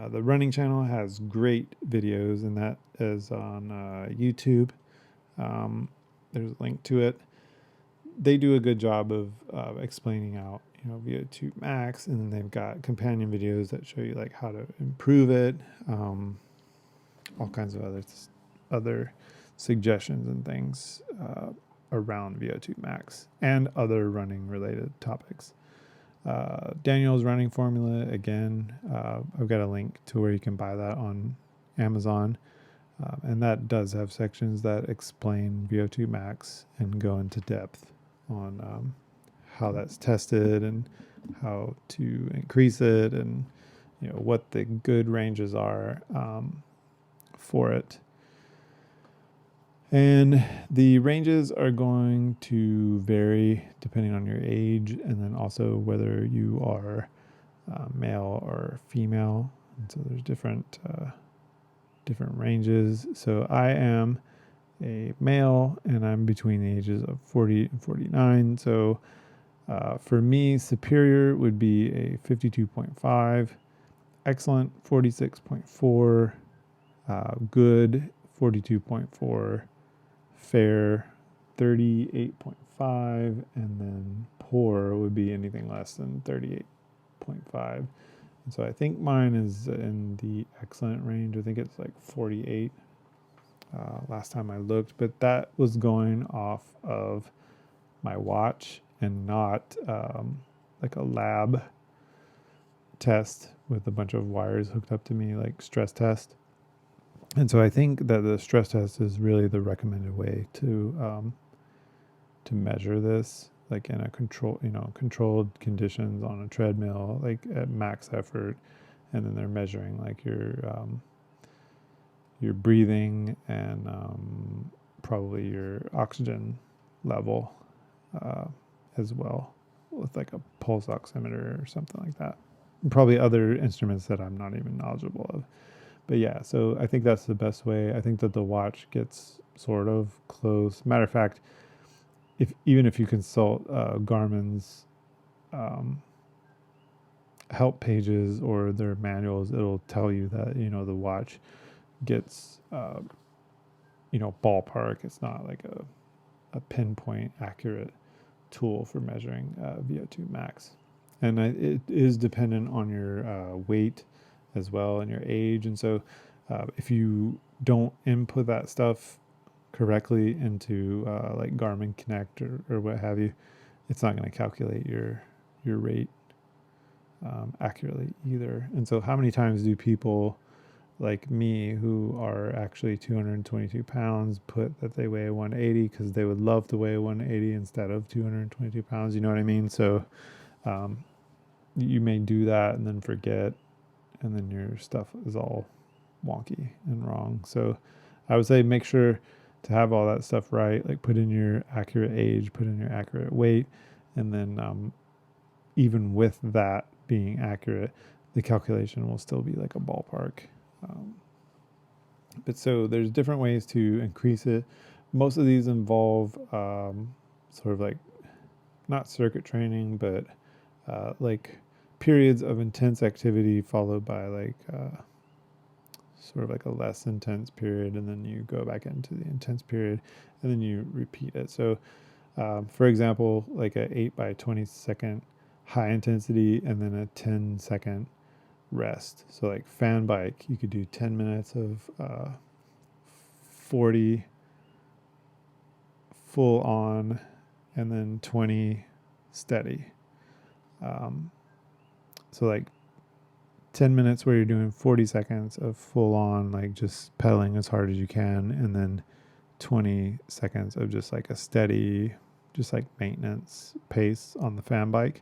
The Running channel has great videos, and that is on YouTube. There's a link to it. they do a good job of explaining out, VO2 max, and then they've got companion videos that show you like how to improve it, all kinds of other suggestions and things around VO2 max and other running related topics. Daniel's running formula, again, I've got a link to where you can buy that on Amazon. And that does have sections that explain VO2 max and go into depth on how that's tested and how to increase it, and what the good ranges are for it. And the ranges are going to vary depending on your age, and then also whether you are male or female. And so there's different ranges. So I am a male, and I'm between the ages of 40 and 49. So for me, superior would be a 52.5, excellent 46.4, good 42.4, fair 38.5, and then poor would be anything less than 38.5. And so I think mine is in the excellent range. I think it's like 48 last time I looked, but that was going off of my watch and not like a lab test with a bunch of wires hooked up to me, like stress test. And so I think that the stress test is really the recommended way to measure this, like in a controlled conditions on a treadmill, like at max effort, and then they're measuring like your breathing and probably your oxygen level as well, with like a pulse oximeter or something like that, and probably other instruments that I'm not even knowledgeable of. But yeah, so I think that's the best way. I think that the watch gets sort of close. Matter of fact, even if you consult Garmin's help pages or their manuals, it'll tell you that the watch gets ballpark. It's not like a pinpoint accurate tool for measuring VO2 max, and it is dependent on your weight as well and your age. And so if you don't input that stuff correctly into like Garmin Connect or what have you, it's not going to calculate your rate accurately either. And so how many times do people like me, who are actually 222 pounds, put that they weigh 180 because they would love to weigh 180 instead of 222 pounds? You know what I mean? So you may do that and then forget, and then your stuff is all wonky and wrong. So I would say make sure to have all that stuff right, like put in your accurate age, put in your accurate weight, and then even with that being accurate, the calculation will still be like a ballpark. But so there's different ways to increase it. Most of these involve sort of like not circuit training, but like periods of intense activity followed by like sort of like a less intense period, and then you go back into the intense period, and then you repeat it. So for example, like a 8 by 20 second high intensity and then a 10-second rest. So like fan bike, you could do 10 minutes of 40 full on and then 20 steady. So like 10 minutes where you're doing 40 seconds of full on, like just pedaling as hard as you can, and then 20 seconds of just like a steady, just like maintenance pace on the fan bike.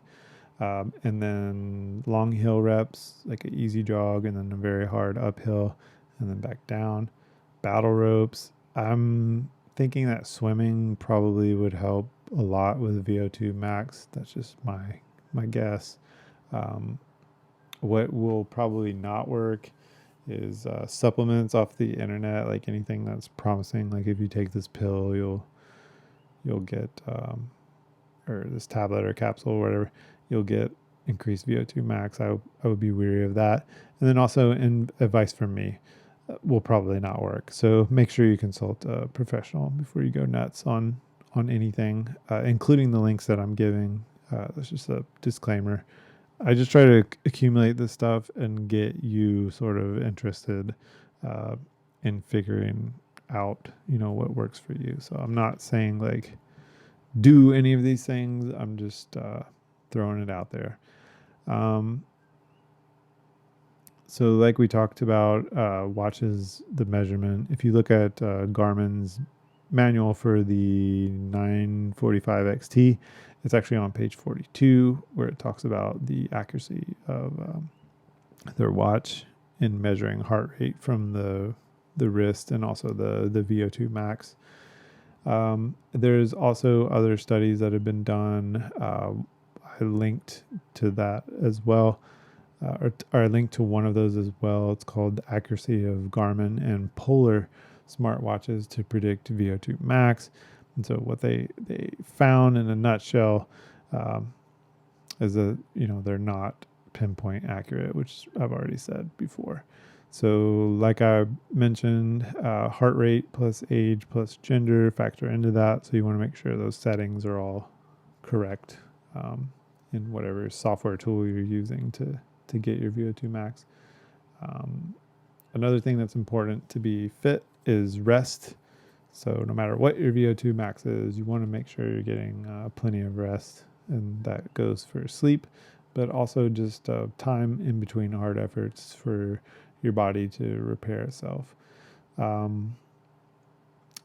And then long hill reps, like an easy jog, and then a very hard uphill, and then back down. Battle ropes. I'm thinking that swimming probably would help a lot with VO2 max. That's just my guess. What will probably not work is supplements off the internet, like anything that's promising. Like if you take this pill, you'll get or this tablet or capsule or whatever, you'll get increased VO2 max. I would be weary of that. And then also, advice from me will probably not work. So make sure you consult a professional before you go nuts on on anything, including the links that I'm giving. That's just a disclaimer. I just try to accumulate this stuff and get you sort of interested in figuring out, what works for you. So I'm not saying like do any of these things. I'm just throwing it out there. So like we talked about, watches, the measurement. If you look at Garmin's manual for the 945 XT, it's actually on page 42 where it talks about the accuracy of their watch in measuring heart rate from the wrist and also the VO2 max. There's also other studies that have been done. I linked to that as well. Or I linked to one of those as well. It's called The Accuracy of Garmin and Polar Smartwatches to Predict VO2 Max. And so what they found in a nutshell is that, they're not pinpoint accurate, which I've already said before. So like I mentioned, heart rate plus age plus gender factor into that. So you want to make sure those settings are all correct in whatever software tool you're using to get your VO2 max. Another thing that's important to be fit is rest. So no matter what your VO2 max is, you want to make sure you're getting plenty of rest, and that goes for sleep, but also just time in between hard efforts for your body to repair itself. I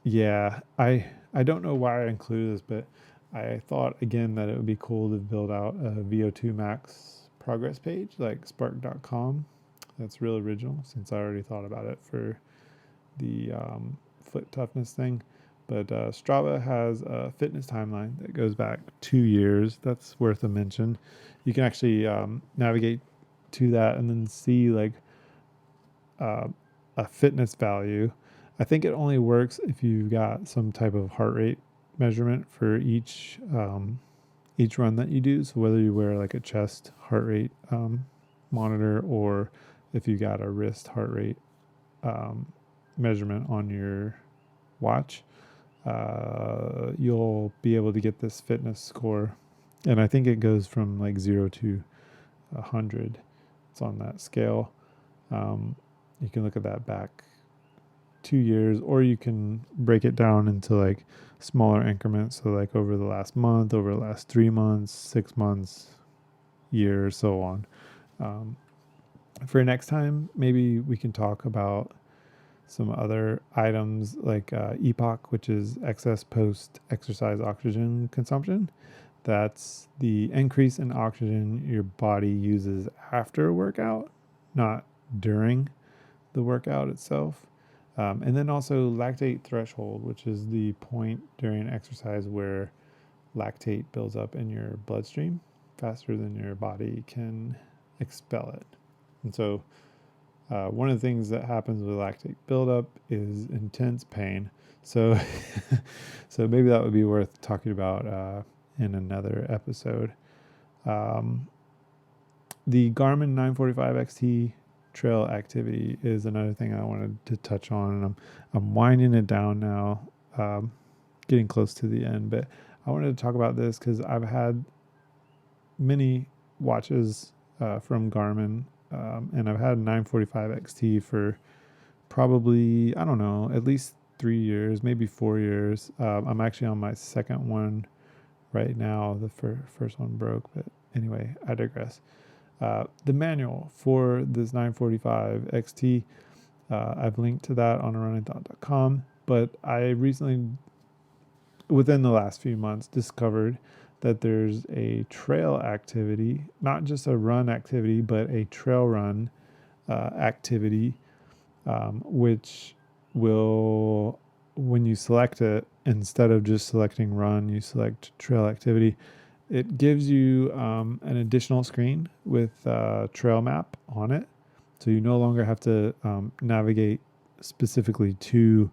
don't know why I included this, but I thought again that it would be cool to build out a VO2 max progress page like spark.com. That's real original since I already thought about it for the foot toughness thing. But Strava has a fitness timeline that goes back 2 years. That's worth a mention. You can actually navigate to that and then see like a fitness value. I think it only works if you've got some type of heart rate measurement for each run that you do. So whether you wear like a chest heart rate monitor or if you got a wrist heart rate measurement on your watch, you'll be able to get this fitness score. And I think it goes from like 0 to 100. It's on that scale. You can look at that back 2 years, or you can break it down into like smaller increments. So like over the last month, over the last 3 months, 6 months, year, so on. For next time, maybe we can talk about some other items like EPOC, which is excess post-exercise oxygen consumption. That's the increase in oxygen your body uses after a workout, not during the workout itself. And then also lactate threshold, which is the point during exercise where lactate builds up in your bloodstream faster than your body can expel it. And so one of the things that happens with lactate buildup is intense pain. So so maybe that would be worth talking about in another episode. The Garmin 945 XT trail activity is another thing I wanted to touch on, and I'm winding it down now, getting close to the end, but I wanted to talk about this because I've had many watches from Garmin, and I've had 945 XT for probably, I don't know, at least 3 years, maybe 4 years. I'm actually on my second one right now. The first one broke, but anyway, I digress. The manual for this 945 XT, I've linked to that on runnin.com, but I recently, within the last few months, discovered that there's a trail activity, not just a run activity, but a trail run activity, which will, when you select it, instead of just selecting run, you select trail activity. It gives you an additional screen with trail map on it. So you no longer have to navigate specifically to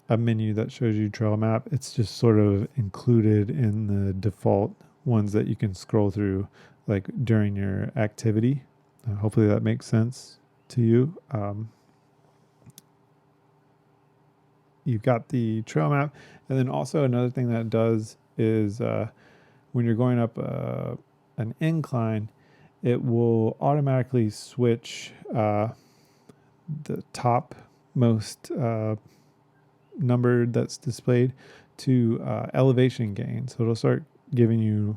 a menu that shows you trail map. It's just sort of included in the default ones that you can scroll through like during your activity. Hopefully that makes sense to you. you've got the trail map. And then also another thing that it does is when you're going up an incline, it will automatically switch the topmost number that's displayed to elevation gain. So it'll start giving you,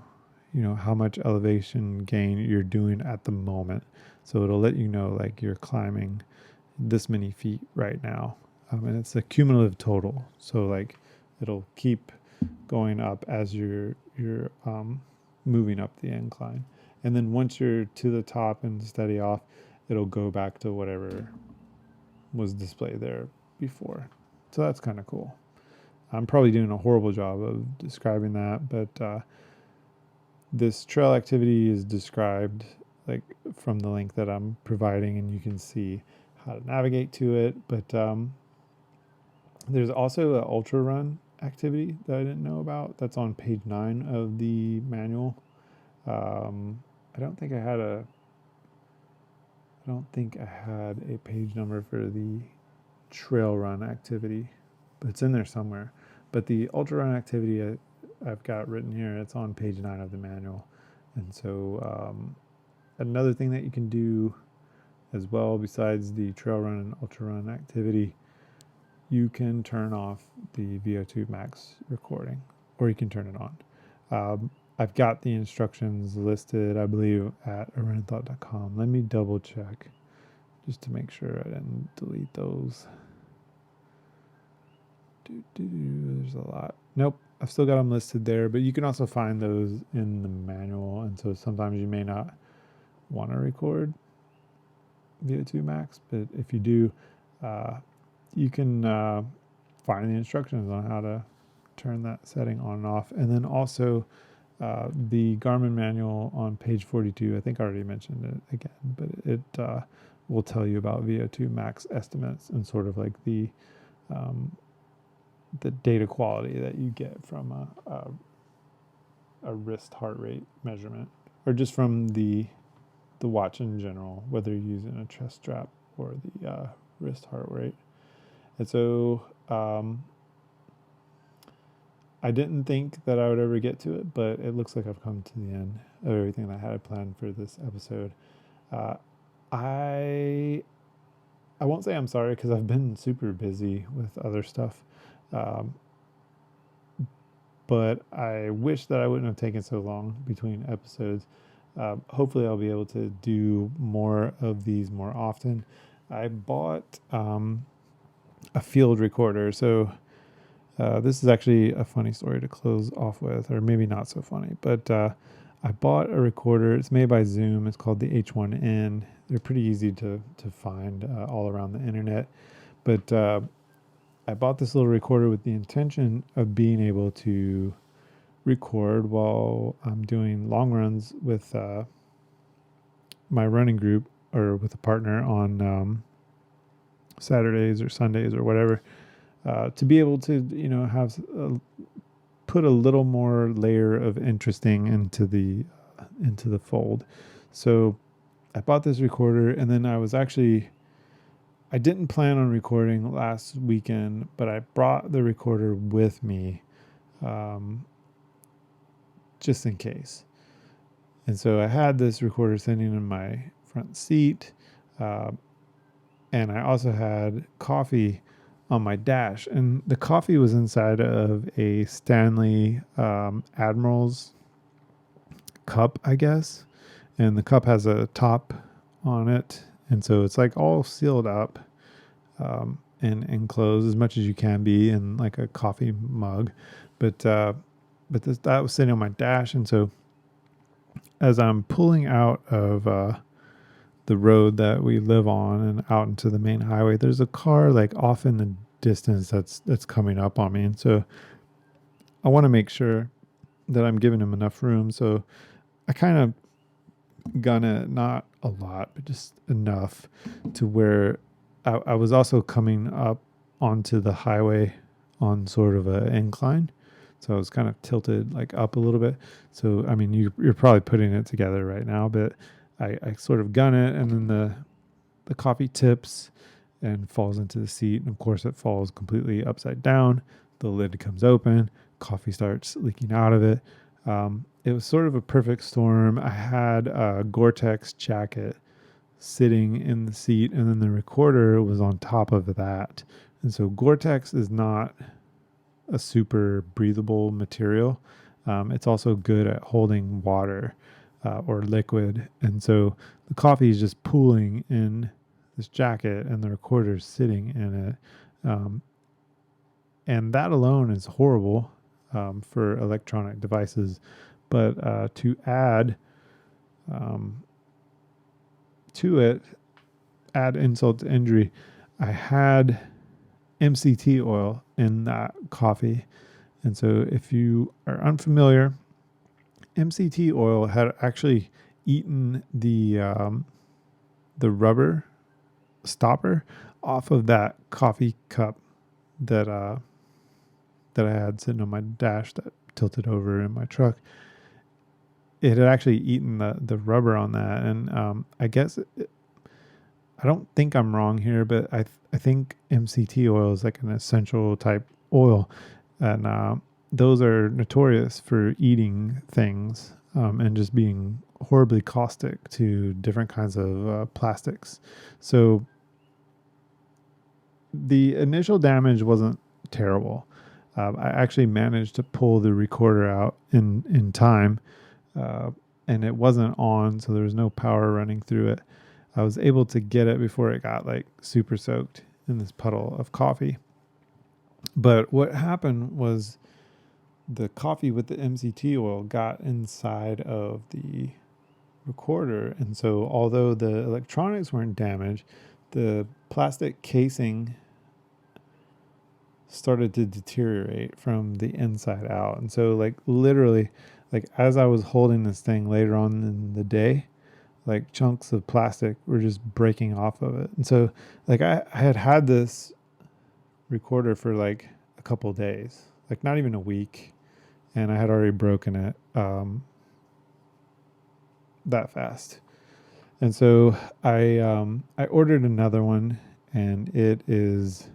how much elevation gain you're doing at the moment. So it'll let you know like you're climbing this many feet right now. And it's a cumulative total. So like it'll keep going up as you're moving up the incline. And then once you're to the top and steady off, it'll go back to whatever was displayed there before. So that's kind of cool. I'm probably doing a horrible job of describing that, but this trail activity is described like from the link that I'm providing, and you can see how to navigate to it. But there's also an ultra run activity that I didn't know about. That's on page 9 of the manual. I don't think I had a page number for the trail run activity, but it's in there somewhere. But the ultra run activity I've got written here, it's on page 9 of the manual. And so another thing that you can do as well, besides the trail run and ultra run activity, you can turn off the VO2 max recording, or you can turn it on. I've got the instructions listed, I believe, at runninthought.com. Let me double check just to make sure I didn't delete those. There's a lot. Nope, I've still got them listed there, but you can also find those in the manual. And so sometimes you may not want to record VO2 max, but if you do, you can find the instructions on how to turn that setting on and off. And then also the Garmin manual on page 42, I think I already mentioned it again, but it will tell you about VO2 max estimates and sort of like the data quality that you get from a wrist heart rate measurement, or just from the watch in general, whether you're using a chest strap or the wrist heart rate. And so I didn't think that I would ever get to it, but it looks like I've come to the end of everything that I had planned for this episode. I won't say I'm sorry, because I've been super busy with other stuff. But I wish that I wouldn't have taken so long between episodes. Hopefully I'll be able to do more of these more often. I bought a field recorder. So this is actually a funny story to close off with, or maybe not so funny, but I bought a recorder. It's made by Zoom. It's called the H1N. They're pretty easy to find all around the internet. But I bought this little recorder with the intention of being able to record while I'm doing long runs with my running group, or with a partner on Saturdays or Sundays or whatever, to be able to, have put a little more layer of interesting into the fold. So I bought this recorder, and then I didn't plan on recording last weekend, but I brought the recorder with me just in case. And so I had this recorder sitting in my front seat, and I also had coffee on my dash. And the coffee was inside of a Stanley Admiral's cup, I guess. And the cup has a top on it. And so it's like all sealed up and enclosed as much as you can be in like a coffee mug. But that was sitting on my dash. And so as I'm pulling out of the road that we live on and out into the main highway, there's a car like off in the distance that's coming up on me. And so I want to make sure that I'm giving him enough room. So I kind of gun it, not a lot, but just enough to where I was also coming up onto the highway on sort of an incline. So I was kind of tilted like up a little bit. So, I mean, you're probably putting it together right now, but I sort of gun it, and then the coffee tips, and falls into the seat. And of course, it falls completely upside down. The lid comes open. Coffee starts leaking out of it. It was sort of a perfect storm. I had a Gore-Tex jacket sitting in the seat, and then the recorder was on top of that. And so Gore-Tex is not a super breathable material. It's also good at holding water or liquid. And so the coffee is just pooling in this jacket and the recorder's sitting in it. And that alone is horrible for electronic devices. But to add to it, add insult to injury, I had MCT oil in that coffee. And so if you are unfamiliar, MCT oil had actually eaten the rubber stopper off of that coffee cup that I had sitting on my dash that tilted over in my truck. It had actually eaten the rubber on that, and I guess I don't think I'm wrong here, but I think MCT oil is like an essential type oil, and those are notorious for eating things and just being horribly caustic to different kinds of plastics. So the initial damage wasn't terrible. I actually managed to pull the recorder out in time, and it wasn't on, so there was no power running through it. I was able to get it before it got like super soaked in this puddle of coffee. But what happened was the coffee with the MCT oil got inside of the recorder. And so although the electronics weren't damaged, the plastic casing started to deteriorate from the inside out. And so like literally, like as I was holding this thing later on in the day, like chunks of plastic were just breaking off of it. And so like I had this recorder for like a couple of days, like not even a week, and I had already broken it that fast. And so I ordered another one, and it is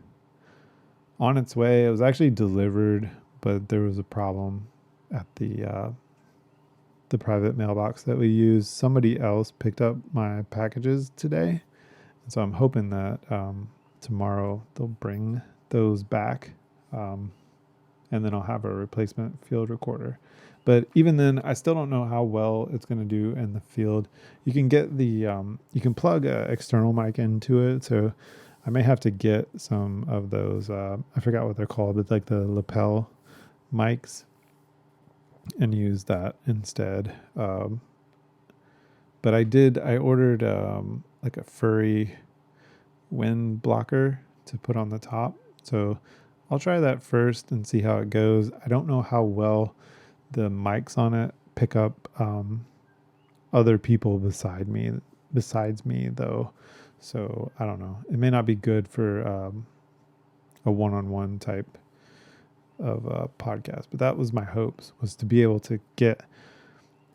on its way. It was actually delivered, but there was a problem at the private mailbox that we use. Somebody else picked up my packages today, and so I'm hoping that tomorrow they'll bring those back, and then I'll have a replacement field recorder. But even then, I still don't know how well it's going to do in the field. You can get the you can plug an external mic into it, so I may have to get some of those. I forgot what they're called, but like the lapel mics, and use that instead. But I ordered like a furry wind blocker to put on the top. So I'll try that first and see how it goes. I don't know how well the mics on it pick up other people besides me though. So I don't know. It may not be good for a one-on-one type of podcast, but that was my hopes, was to be able to get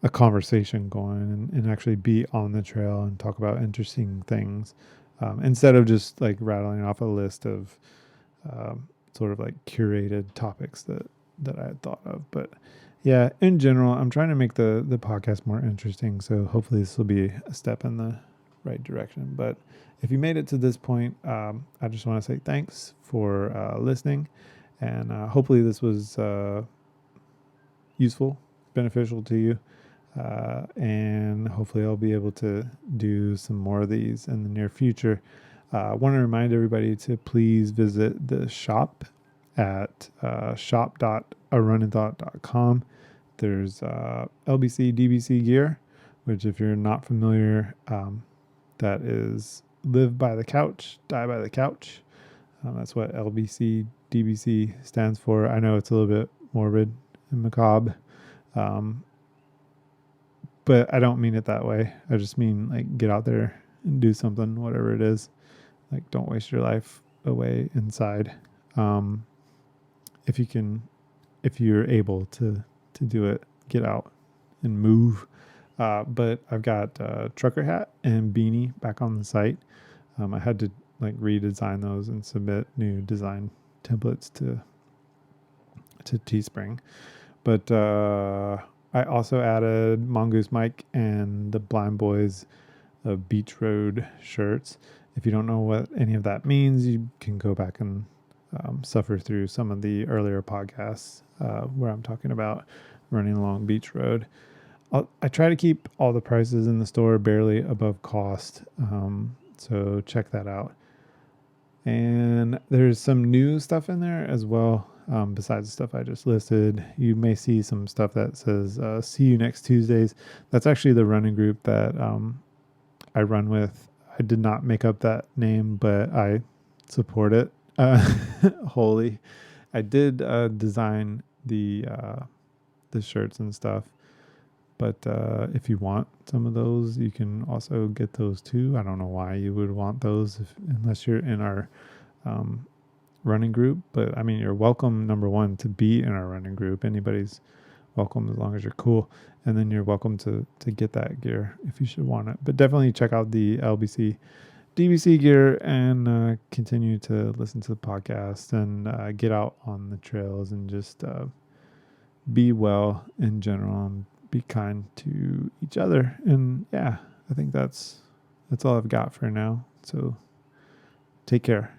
a conversation going and actually be on the trail and talk about interesting things, instead of just like rattling off a list of sort of like curated topics that I had thought of. But yeah, in general, I'm trying to make the podcast more interesting, so hopefully this will be a step in the right direction. But if you made it to this point, I just want to say thanks for listening. And hopefully this was useful, beneficial to you. And hopefully I'll be able to do some more of these in the near future. I want to remind everybody to please visit the shop at shop.arunninthought.com. There's LBC, DBC gear, which if you're not familiar, that is live by the couch, die by the couch. That's what LBC, DBC stands for. I know it's a little bit morbid and macabre, but I don't mean it that way. I just mean like get out there and do something, whatever it is. Like don't waste your life away inside. If you're able to do it, get out and move. But I've got a trucker hat and beanie back on the site. I had to like redesign those and submit new design templates to Teespring. But I also added Mongoose Mike and the Blind Boys of Beach Road shirts. If you don't know what any of that means, you can go back and suffer through some of the earlier podcasts where I'm talking about running along Beach Road. I try to keep all the prices in the store barely above cost, so check that out. And there's some new stuff in there as well. Besides the stuff I just listed, you may see some stuff that says see you next Tuesdays. That's actually the running group that I run with. I did not make up that name, but I support it wholly. I did design the shirts and stuff, but if you want some of those, you can also get those too. I don't know why you would want those unless you're in our running group. But I mean, you're welcome, number one, to be in our running group. Anybody's welcome as long as you're cool. And then you're welcome to get that gear if you should want it. But definitely check out the LBC DBC gear and continue to listen to the podcast and get out on the trails and just be well in general and be kind to each other. And yeah, I think that's all I've got for now. So take care.